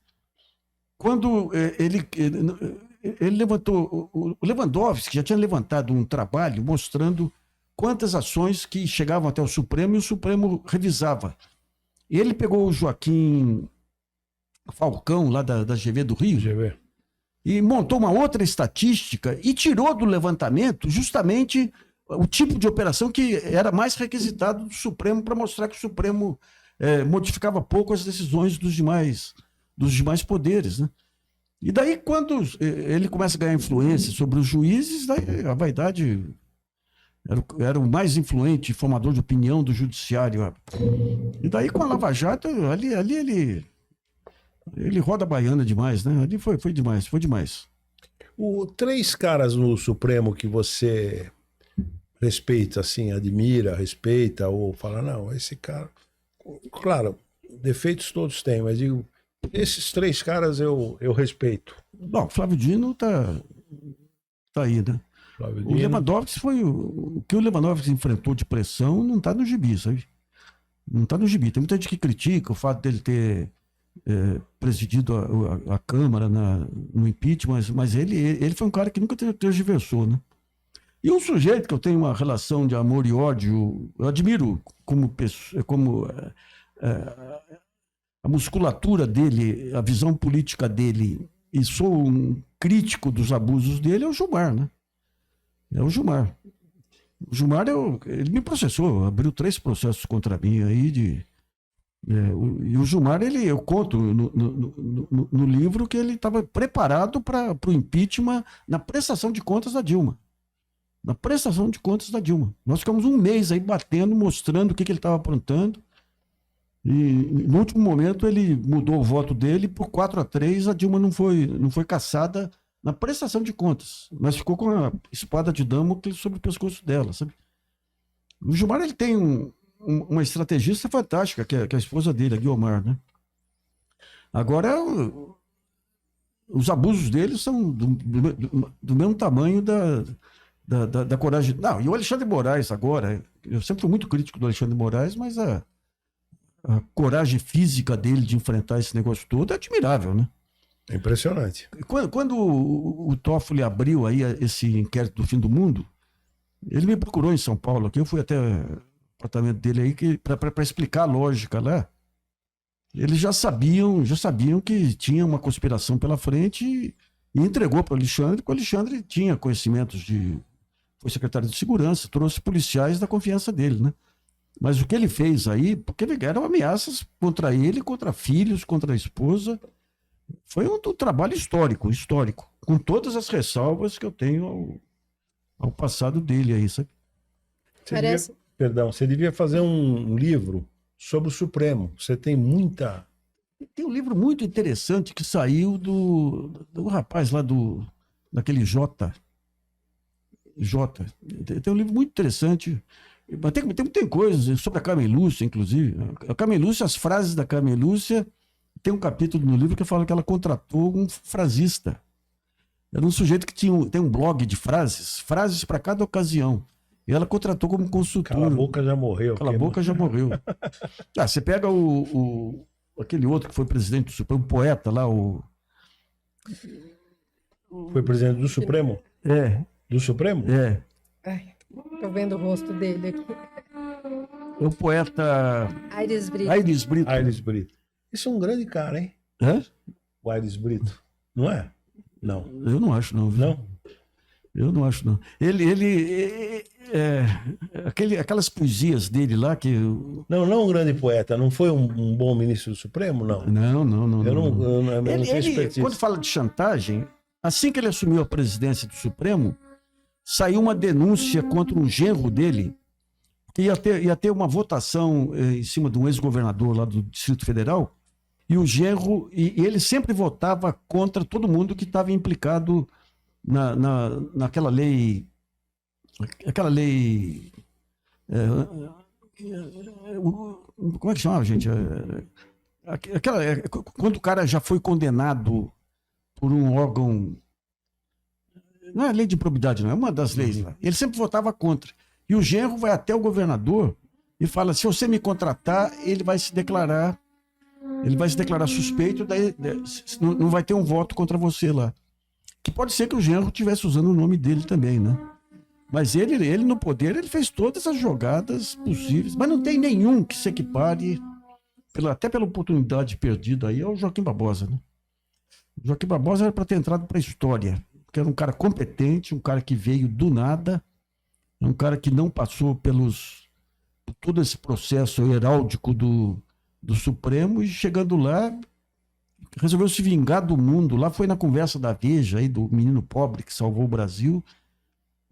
Quando ele levantou, o Lewandowski já tinha levantado um trabalho mostrando quantas ações que chegavam até o Supremo e o Supremo revisava. E ele pegou o Joaquim Falcão, lá da GV do Rio, e montou uma outra estatística e tirou do levantamento justamente o tipo de operação que era mais requisitado do Supremo para mostrar que o Supremo modificava pouco as decisões dos demais poderes, né? E daí, quando ele começa a ganhar influência sobre os juízes, daí a vaidade era o mais influente formador de opinião do judiciário. E daí, com a Lava Jato, ali ele roda a baiana demais, né? Ali foi demais. Três caras no Supremo que você respeita, assim, admira, respeita, ou fala, não, esse cara... Claro, defeitos todos têm, mas digo, esses três caras eu respeito. Bom, Flávio Dino tá aí, né? Flávio O Dino. Lewandowski o que o Lewandowski enfrentou de pressão não está no gibi, sabe? Não está no gibi. Tem muita gente que critica o fato dele ter presidido a Câmara no impeachment, mas ele foi um cara que nunca tergiversou, né? E um sujeito que eu tenho uma relação de amor e ódio, eu admiro como a musculatura dele, a visão política dele, e sou um crítico dos abusos dele, é o Gilmar, né? É o Gilmar. O Gilmar, ele me processou, abriu 3 processos contra mim aí e o Gilmar, eu conto no livro que ele estava preparado para o impeachment na prestação de contas da Dilma. Na prestação de contas da Dilma. Nós ficamos um mês aí batendo, mostrando o que ele estava aprontando. E no último momento ele mudou o voto dele por 4-3, a Dilma não foi cassada na prestação de contas, mas ficou com a espada de Damocles sobre o pescoço dela, sabe? O Gilmar, ele tem uma estrategista fantástica, que é a esposa dele, a Guiomar, né? Agora, os abusos dele são do mesmo tamanho da coragem. Não, e o Alexandre Moraes agora, eu sempre fui muito crítico do Alexandre Moraes, mas a coragem física dele de enfrentar esse negócio todo é admirável, né? É impressionante. Quando o Toffoli abriu aí esse inquérito do fim do mundo, ele me procurou em São Paulo, aqui eu fui até o apartamento dele aí para explicar a lógica lá. Eles já sabiam que tinha uma conspiração pela frente e entregou para o Alexandre, porque o Alexandre tinha conhecimentos foi secretário de segurança, trouxe policiais da confiança dele, né? Mas o que ele fez aí, porque eram ameaças contra ele, contra filhos, contra a esposa. Foi um trabalho histórico, com todas as ressalvas que eu tenho ao passado dele aí, sabe? Você devia fazer um livro sobre o Supremo. Você tem muita... Tem um livro muito interessante que saiu do rapaz lá daquele Jota. Tem um livro muito interessante. Tem coisas sobre a Carmen Lúcia, inclusive. A Carmen Lúcia, as frases da Carmen Lúcia... Tem um capítulo no livro que fala que ela contratou um frasista. Era um sujeito que tem um blog de frases para cada ocasião. E ela contratou como consultor. Cala a boca já morreu. Cala a boca já morreu. Você pega aquele outro que foi presidente do Supremo, poeta lá, Foi presidente do Supremo? Do Supremo? Ai, tô vendo o rosto dele aqui. É o poeta... Aires Brito. Aires Brito. Isso é um grande cara, hein? O Aires Brito. Não é? Não. Eu não acho, não. Viu? Não? Eu não acho, não. Aquelas poesias dele lá que... Não um grande poeta. Não foi um bom ministro do Supremo, não? Não. Eu não tenho expertise. Quando fala de chantagem, assim que ele assumiu a presidência do Supremo, saiu uma denúncia contra um genro dele, que ia ter uma votação em cima de um ex-governador lá do Distrito Federal, e o genro, e ele sempre votava contra todo mundo que estava implicado naquela lei, como é que chamava, gente? Quando o cara já foi condenado por um órgão, não é lei de improbidade, não, é uma das leis lá. Ele sempre votava contra. E o genro vai até o governador e fala: se você me contratar, ele vai se declarar suspeito, daí não vai ter um voto contra você lá. Que pode ser que o genro estivesse usando o nome dele também, né? Mas ele no poder, ele fez todas as jogadas possíveis, mas não tem nenhum que se equipare, até pela oportunidade perdida aí, ao Joaquim Barbosa, né? O Joaquim Barbosa era para ter entrado para a história, porque era um cara competente, um cara que veio do nada, um cara que não passou por todo esse processo heráldico do Supremo, e chegando lá, resolveu se vingar do mundo. Lá foi na conversa da Veja, aí, do menino pobre que salvou o Brasil,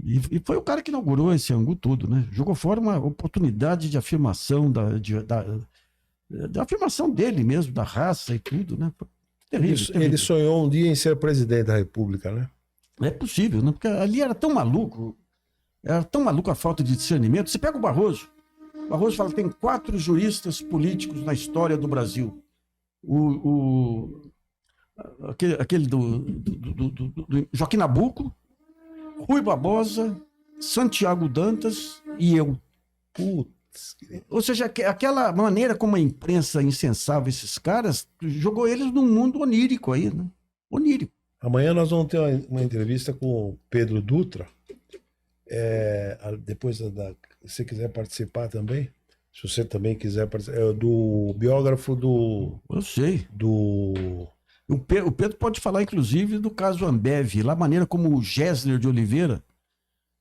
e foi o cara que inaugurou esse angu todo, né? Jogou fora uma oportunidade de afirmação, da afirmação dele mesmo, da raça e tudo, né? Terrível. Ele sonhou um dia em ser presidente da República, né? É possível, né? Porque ali era tão maluco a falta de discernimento. Você pega o Barroso fala que tem 4 juristas políticos na história do Brasil. Aquele do Joaquim Nabuco, Rui Barbosa, Santiago Dantas e eu. Putz, Ou seja, aquela maneira como a imprensa incensava esses caras, jogou eles num mundo onírico aí, né? Onírico. amanhã nós vamos ter uma entrevista com o Pedro Dutra. Depois, se você quiser participar também, se você também quiser participar, é do biógrafo Eu sei. do O Pedro pode falar, inclusive, do caso Ambev, lá a maneira como o Gessler de Oliveira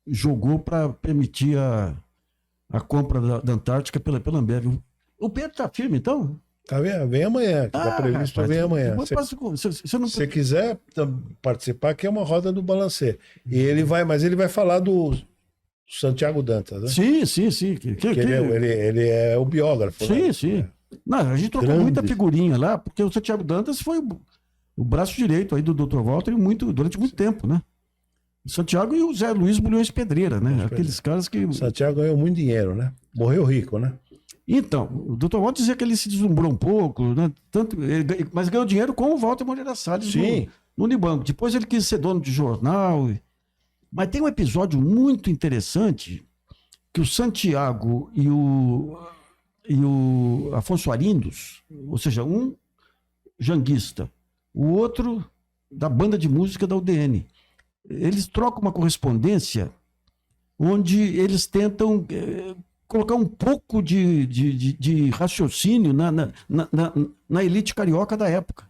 jogou para permitir a compra da Antártica pela Ambev. O Pedro está firme, então? Tá vem amanhã, que tá previsto para vir amanhã. Se não... você quiser participar, que é uma roda do balancê. E ele vai falar do Santiago Dantas, né? Sim. Ele é o biógrafo. Sim, né? sim. Não, a gente trocou Grande. muita figurinha lá, porque o Santiago Dantas foi o braço direito aí do Dr. Walter durante muito tempo, né? O Santiago e o Zé Luiz Bulhões Pedreira, né? Aqueles caras que... O Santiago ganhou muito dinheiro, né? Morreu rico, né? Então, o Dr. Walter dizia que ele se deslumbrou um pouco, né? Mas ganhou dinheiro com o Walter Moreira Salles no Unibanco. Depois ele quis ser dono de jornal. Mas tem um episódio muito interessante que o Santiago e o Afonso Arindos, ou seja, um janguista, o outro da banda de música da UDN, eles trocam uma correspondência onde eles tentam colocar um pouco de raciocínio na elite carioca da época.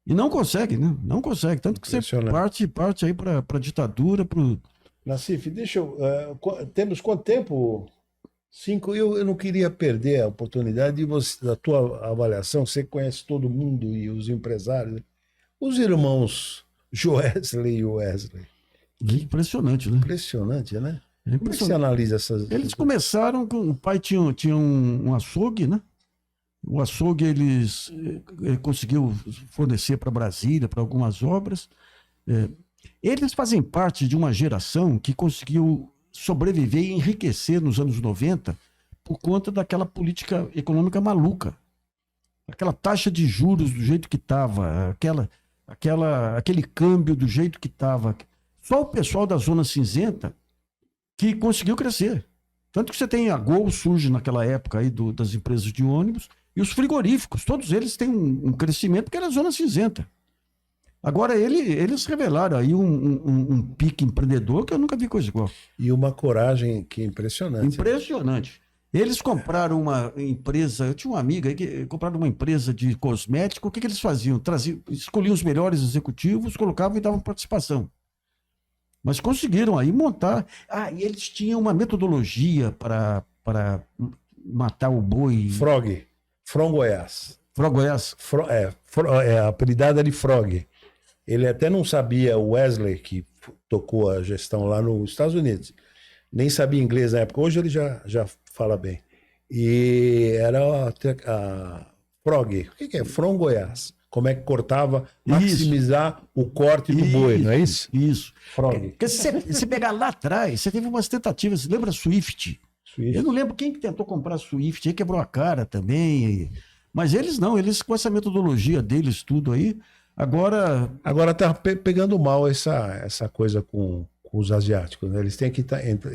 E não consegue, né? Não consegue. Tanto que você parte aí para a ditadura. Nassif, deixa eu... temos quanto tempo? 5. Eu não queria perder a oportunidade da tua avaliação. Você conhece todo mundo e os empresários. Os irmãos Joesley e Wesley. Impressionante, né? Impressionante, né? É Como é que você analisa essas... Eles começaram com... O pai tinha um açougue, né? O açougue ele conseguiu fornecer para Brasília, para algumas obras. Eles fazem parte de uma geração que conseguiu sobreviver e enriquecer nos anos 90 por conta daquela política econômica maluca. Aquela taxa de juros do jeito que estava, aquele câmbio do jeito que estava. Só o pessoal da Zona Cinzenta que conseguiu crescer. Tanto que você tem a Gol, surge naquela época aí das empresas de ônibus, e os frigoríficos, todos eles têm um crescimento porque era a Zona Cinzenta. Agora, eles revelaram aí um pique empreendedor que eu nunca vi coisa igual. E uma coragem que é impressionante. Impressionante. Eles compraram uma empresa, eu tinha uma amiga aí que compraram uma empresa de cosmético. O que eles faziam? Escolhiam os melhores executivos, colocavam e davam participação. Mas conseguiram aí montar. E eles tinham uma metodologia para matar o boi. From Goiás. From Goiás. Apelidado de Frog. Ele até não sabia, o Wesley, que tocou a gestão lá nos Estados Unidos, nem sabia inglês na época. Hoje ele já fala bem. E era a Frog. O que é? From Goiás. Como é que cortava, maximizar o corte do boi, não é isso? Isso. Frog. Porque se você pegar lá atrás, você teve umas tentativas. Você lembra Swift? Eu não lembro quem que tentou comprar Swift, aí quebrou a cara também. Mas eles não, eles com essa metodologia deles, tudo aí. Agora tá pegando mal essa coisa com os asiáticos, né? Eles têm que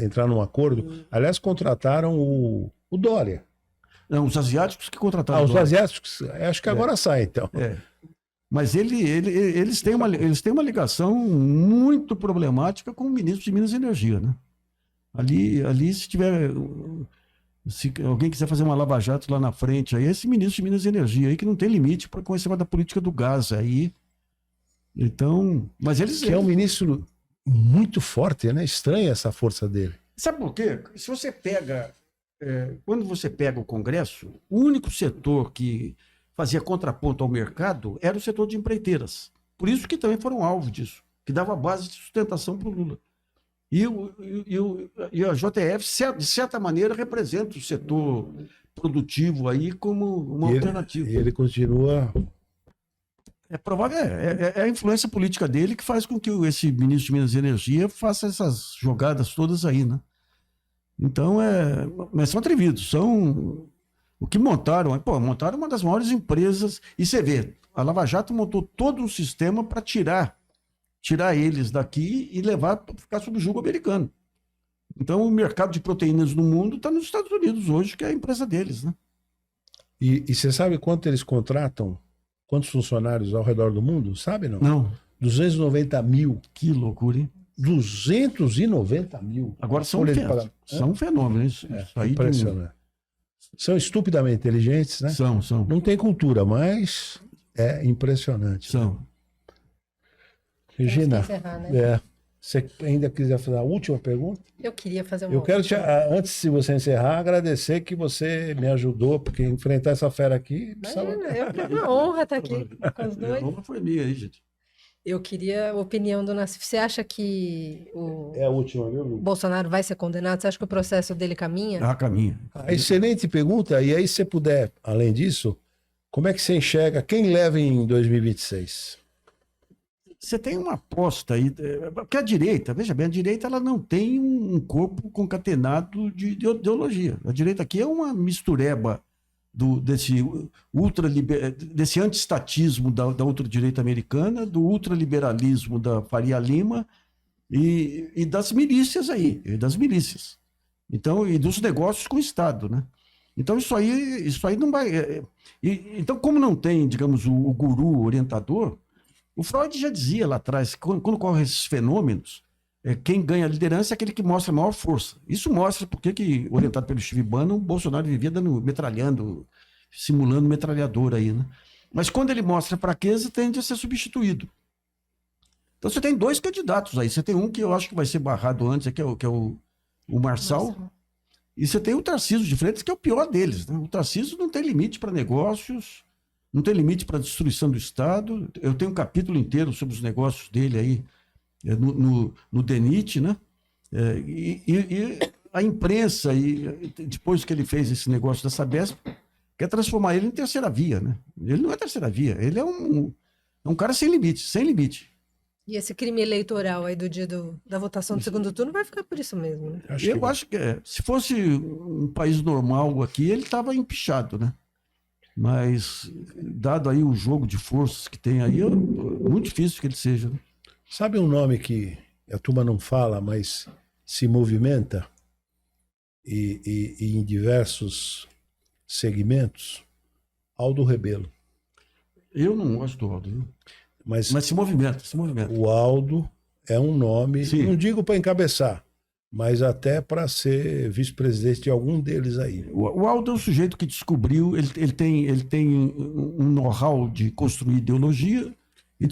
entrar num acordo. Aliás, contrataram o Dória. Não, os asiáticos que contrataram. Os asiáticos, acho que agora sai, então. Mas eles têm uma ligação muito problemática com o ministro de Minas e Energia, né? Ali se alguém quiser fazer uma lava-jato lá na frente, aí esse ministro de Minas e Energia aí que não tem limite para conhecer da política do gás aí. Então, mas eles... Que é um ministro muito forte, né? Estranha essa força dele. Sabe por quê? Se você pega... quando você pega o Congresso, o único setor que fazia contraponto ao mercado era o setor de empreiteiras. Por isso que também foram alvo disso, que dava base de sustentação para o Lula. E a JF, de certa maneira, representa o setor produtivo aí como uma alternativa. E ele continua... É provável, é a influência política dele que faz com que esse ministro de Minas e Energia faça essas jogadas todas aí, né? Então, mas são atrevidos, o que montaram uma das maiores empresas, e você vê, a Lava Jato montou todo um sistema para tirar tirar eles daqui e levar para ficar sob jugo americano. Então, o mercado de proteínas no mundo está nos Estados Unidos hoje, que é a empresa deles, né? E você sabe quanto eles contratam? Quantos funcionários ao redor do mundo? Sabe, não? Não, 290 mil. que loucura, hein? 290 mil. Agora são, Folha de pagamento. são fenômenos. Isso aí Impressionante. São estupidamente inteligentes, né? São. Não tem cultura, mas é impressionante. São. Regina, Temos que encerrar, né? você ainda quiser fazer a última pergunta? Eu queria fazer uma Eu quero, outra. antes de você encerrar, agradecer que você me ajudou, porque enfrentar essa fera aqui precisava... Imagina, é uma honra estar aqui com os A dois. honra foi minha aí, gente. Eu queria a opinião do Nassif. Você acha que o É a última, viu, Lu? Bolsonaro vai ser condenado? Você acha que o processo dele caminha? Ah, caminha. Excelente pergunta. E aí, se você puder, além disso, como é que você enxerga quem leva em 2026? Você tem uma aposta aí, porque a direita, veja bem, a direita ela não tem um corpo concatenado de ideologia. A direita aqui é uma mistureba desse antiestatismo da ultradireita americana, do ultraliberalismo da Faria Lima e das milícias aí, Então, e dos negócios com o Estado, né? Então, isso aí não vai... Então, como não tem, digamos, o guru orientador, o Freud já dizia lá atrás, que quando ocorrem esses fenômenos, quem ganha a liderança é aquele que mostra a maior força. Isso mostra porque que, orientado pelo Steve Bannon, o Bolsonaro vivia metralhando, simulando metralhador aí, né? Mas quando ele mostra fraqueza, tende a ser substituído. Então você tem dois candidatos aí. Você tem um que eu acho que vai ser barrado antes, que é o Marçal. E você tem o Tarcísio de Freitas, que é o pior deles, né? O Tarcísio não tem limite para negócios, não tem limite para destruição do Estado. Eu tenho um capítulo inteiro sobre os negócios dele aí, no DENIT, né? E a imprensa, depois que ele fez esse negócio da Sabesp, quer transformar ele em terceira via, né? Ele não é terceira via, ele é um cara sem limite, sem limite. E esse crime eleitoral aí do dia da votação do segundo turno vai ficar por isso mesmo, né? Eu acho que se fosse um país normal aqui, ele estava empichado, né? Mas, dado aí o jogo de forças que tem aí, é muito difícil que ele seja, né? Sabe um nome que a turma não fala, mas se movimenta e em diversos segmentos? Aldo Rebelo. Eu não gosto do Aldo, viu? Mas se movimenta. o Aldo é um nome, Sim. não digo para encabeçar, mas até para ser vice-presidente de algum deles aí. O Aldo é um sujeito que descobriu, ele tem um know-how de construir ideologia e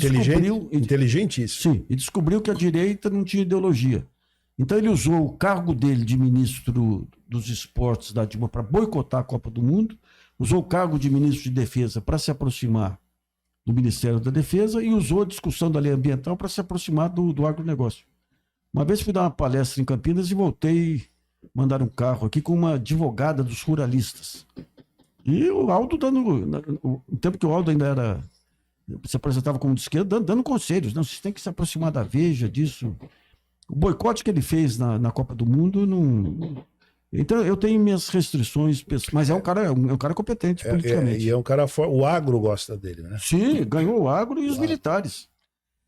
Inteligentíssimo. Sim, e descobriu que a direita não tinha ideologia. Então ele usou o cargo dele de ministro dos esportes da Dilma para boicotar a Copa do Mundo, usou o cargo de ministro de defesa para se aproximar do Ministério da Defesa e usou a discussão da lei ambiental para se aproximar do agronegócio. Uma vez fui dar uma palestra em Campinas e voltei, mandaram um carro aqui com uma advogada dos ruralistas. E o Aldo no tempo que o Aldo ainda se apresentava como de esquerda, dando conselhos. Não, vocês têm que se aproximar da Veja, disso. O boicote que ele fez na Copa do Mundo, não... Então eu tenho minhas restrições, mas é um cara competente politicamente. E é um cara forte. O agro gosta dele, né? Sim, ganhou o agro e os militares.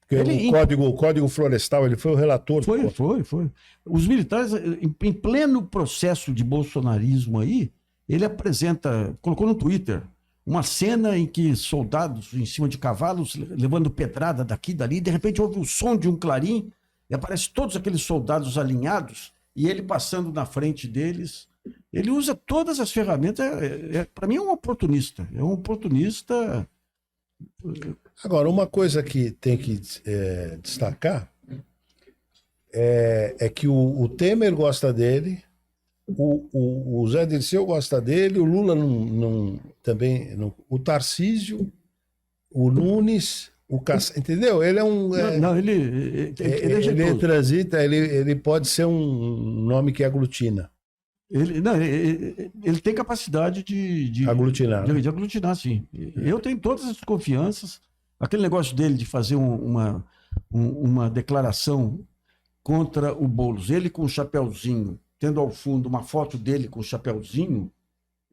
Porque o Código Florestal, ele foi o relator. Foi. Os militares, em pleno processo de bolsonarismo aí, ele colocou no Twitter, uma cena em que soldados em cima de cavalos, levando pedrada daqui e dali, e de repente houve o som de um clarim, e aparecem todos aqueles soldados alinhados, e ele passando na frente deles. Ele usa todas as ferramentas, para mim é um oportunista. Agora, uma coisa que tem que destacar é que o Temer gosta dele, o Zé Dirceu gosta dele, o Lula também não, o Tarcísio, o Nunes, entendeu? Ele é um... ele transita, ele pode ser um nome que aglutina. Ele tem capacidade de aglutinar. De aglutinar, sim. Eu tenho todas as confianças. Aquele negócio dele de fazer uma declaração contra o Boulos, ele com o chapeuzinho, tendo ao fundo uma foto dele com o chapeuzinho,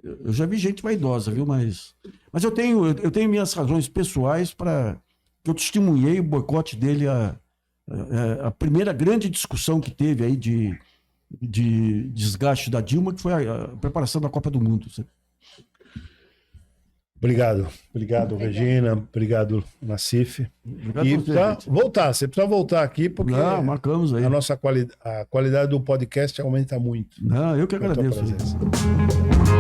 eu já vi gente vaidosa, viu? Mas eu tenho minhas razões pessoais para que eu testemunhei o boicote dele a primeira grande discussão que teve aí de desgaste da Dilma, que foi a preparação da Copa do Mundo. Obrigado. Obrigado, Regina. Obrigado, Nassif. Obrigado E a você, pra gente. voltar, você precisa voltar aqui, porque Não, marcamos aí. a nossa a qualidade do podcast aumenta muito. Não, eu que com a tua agradeço. presença.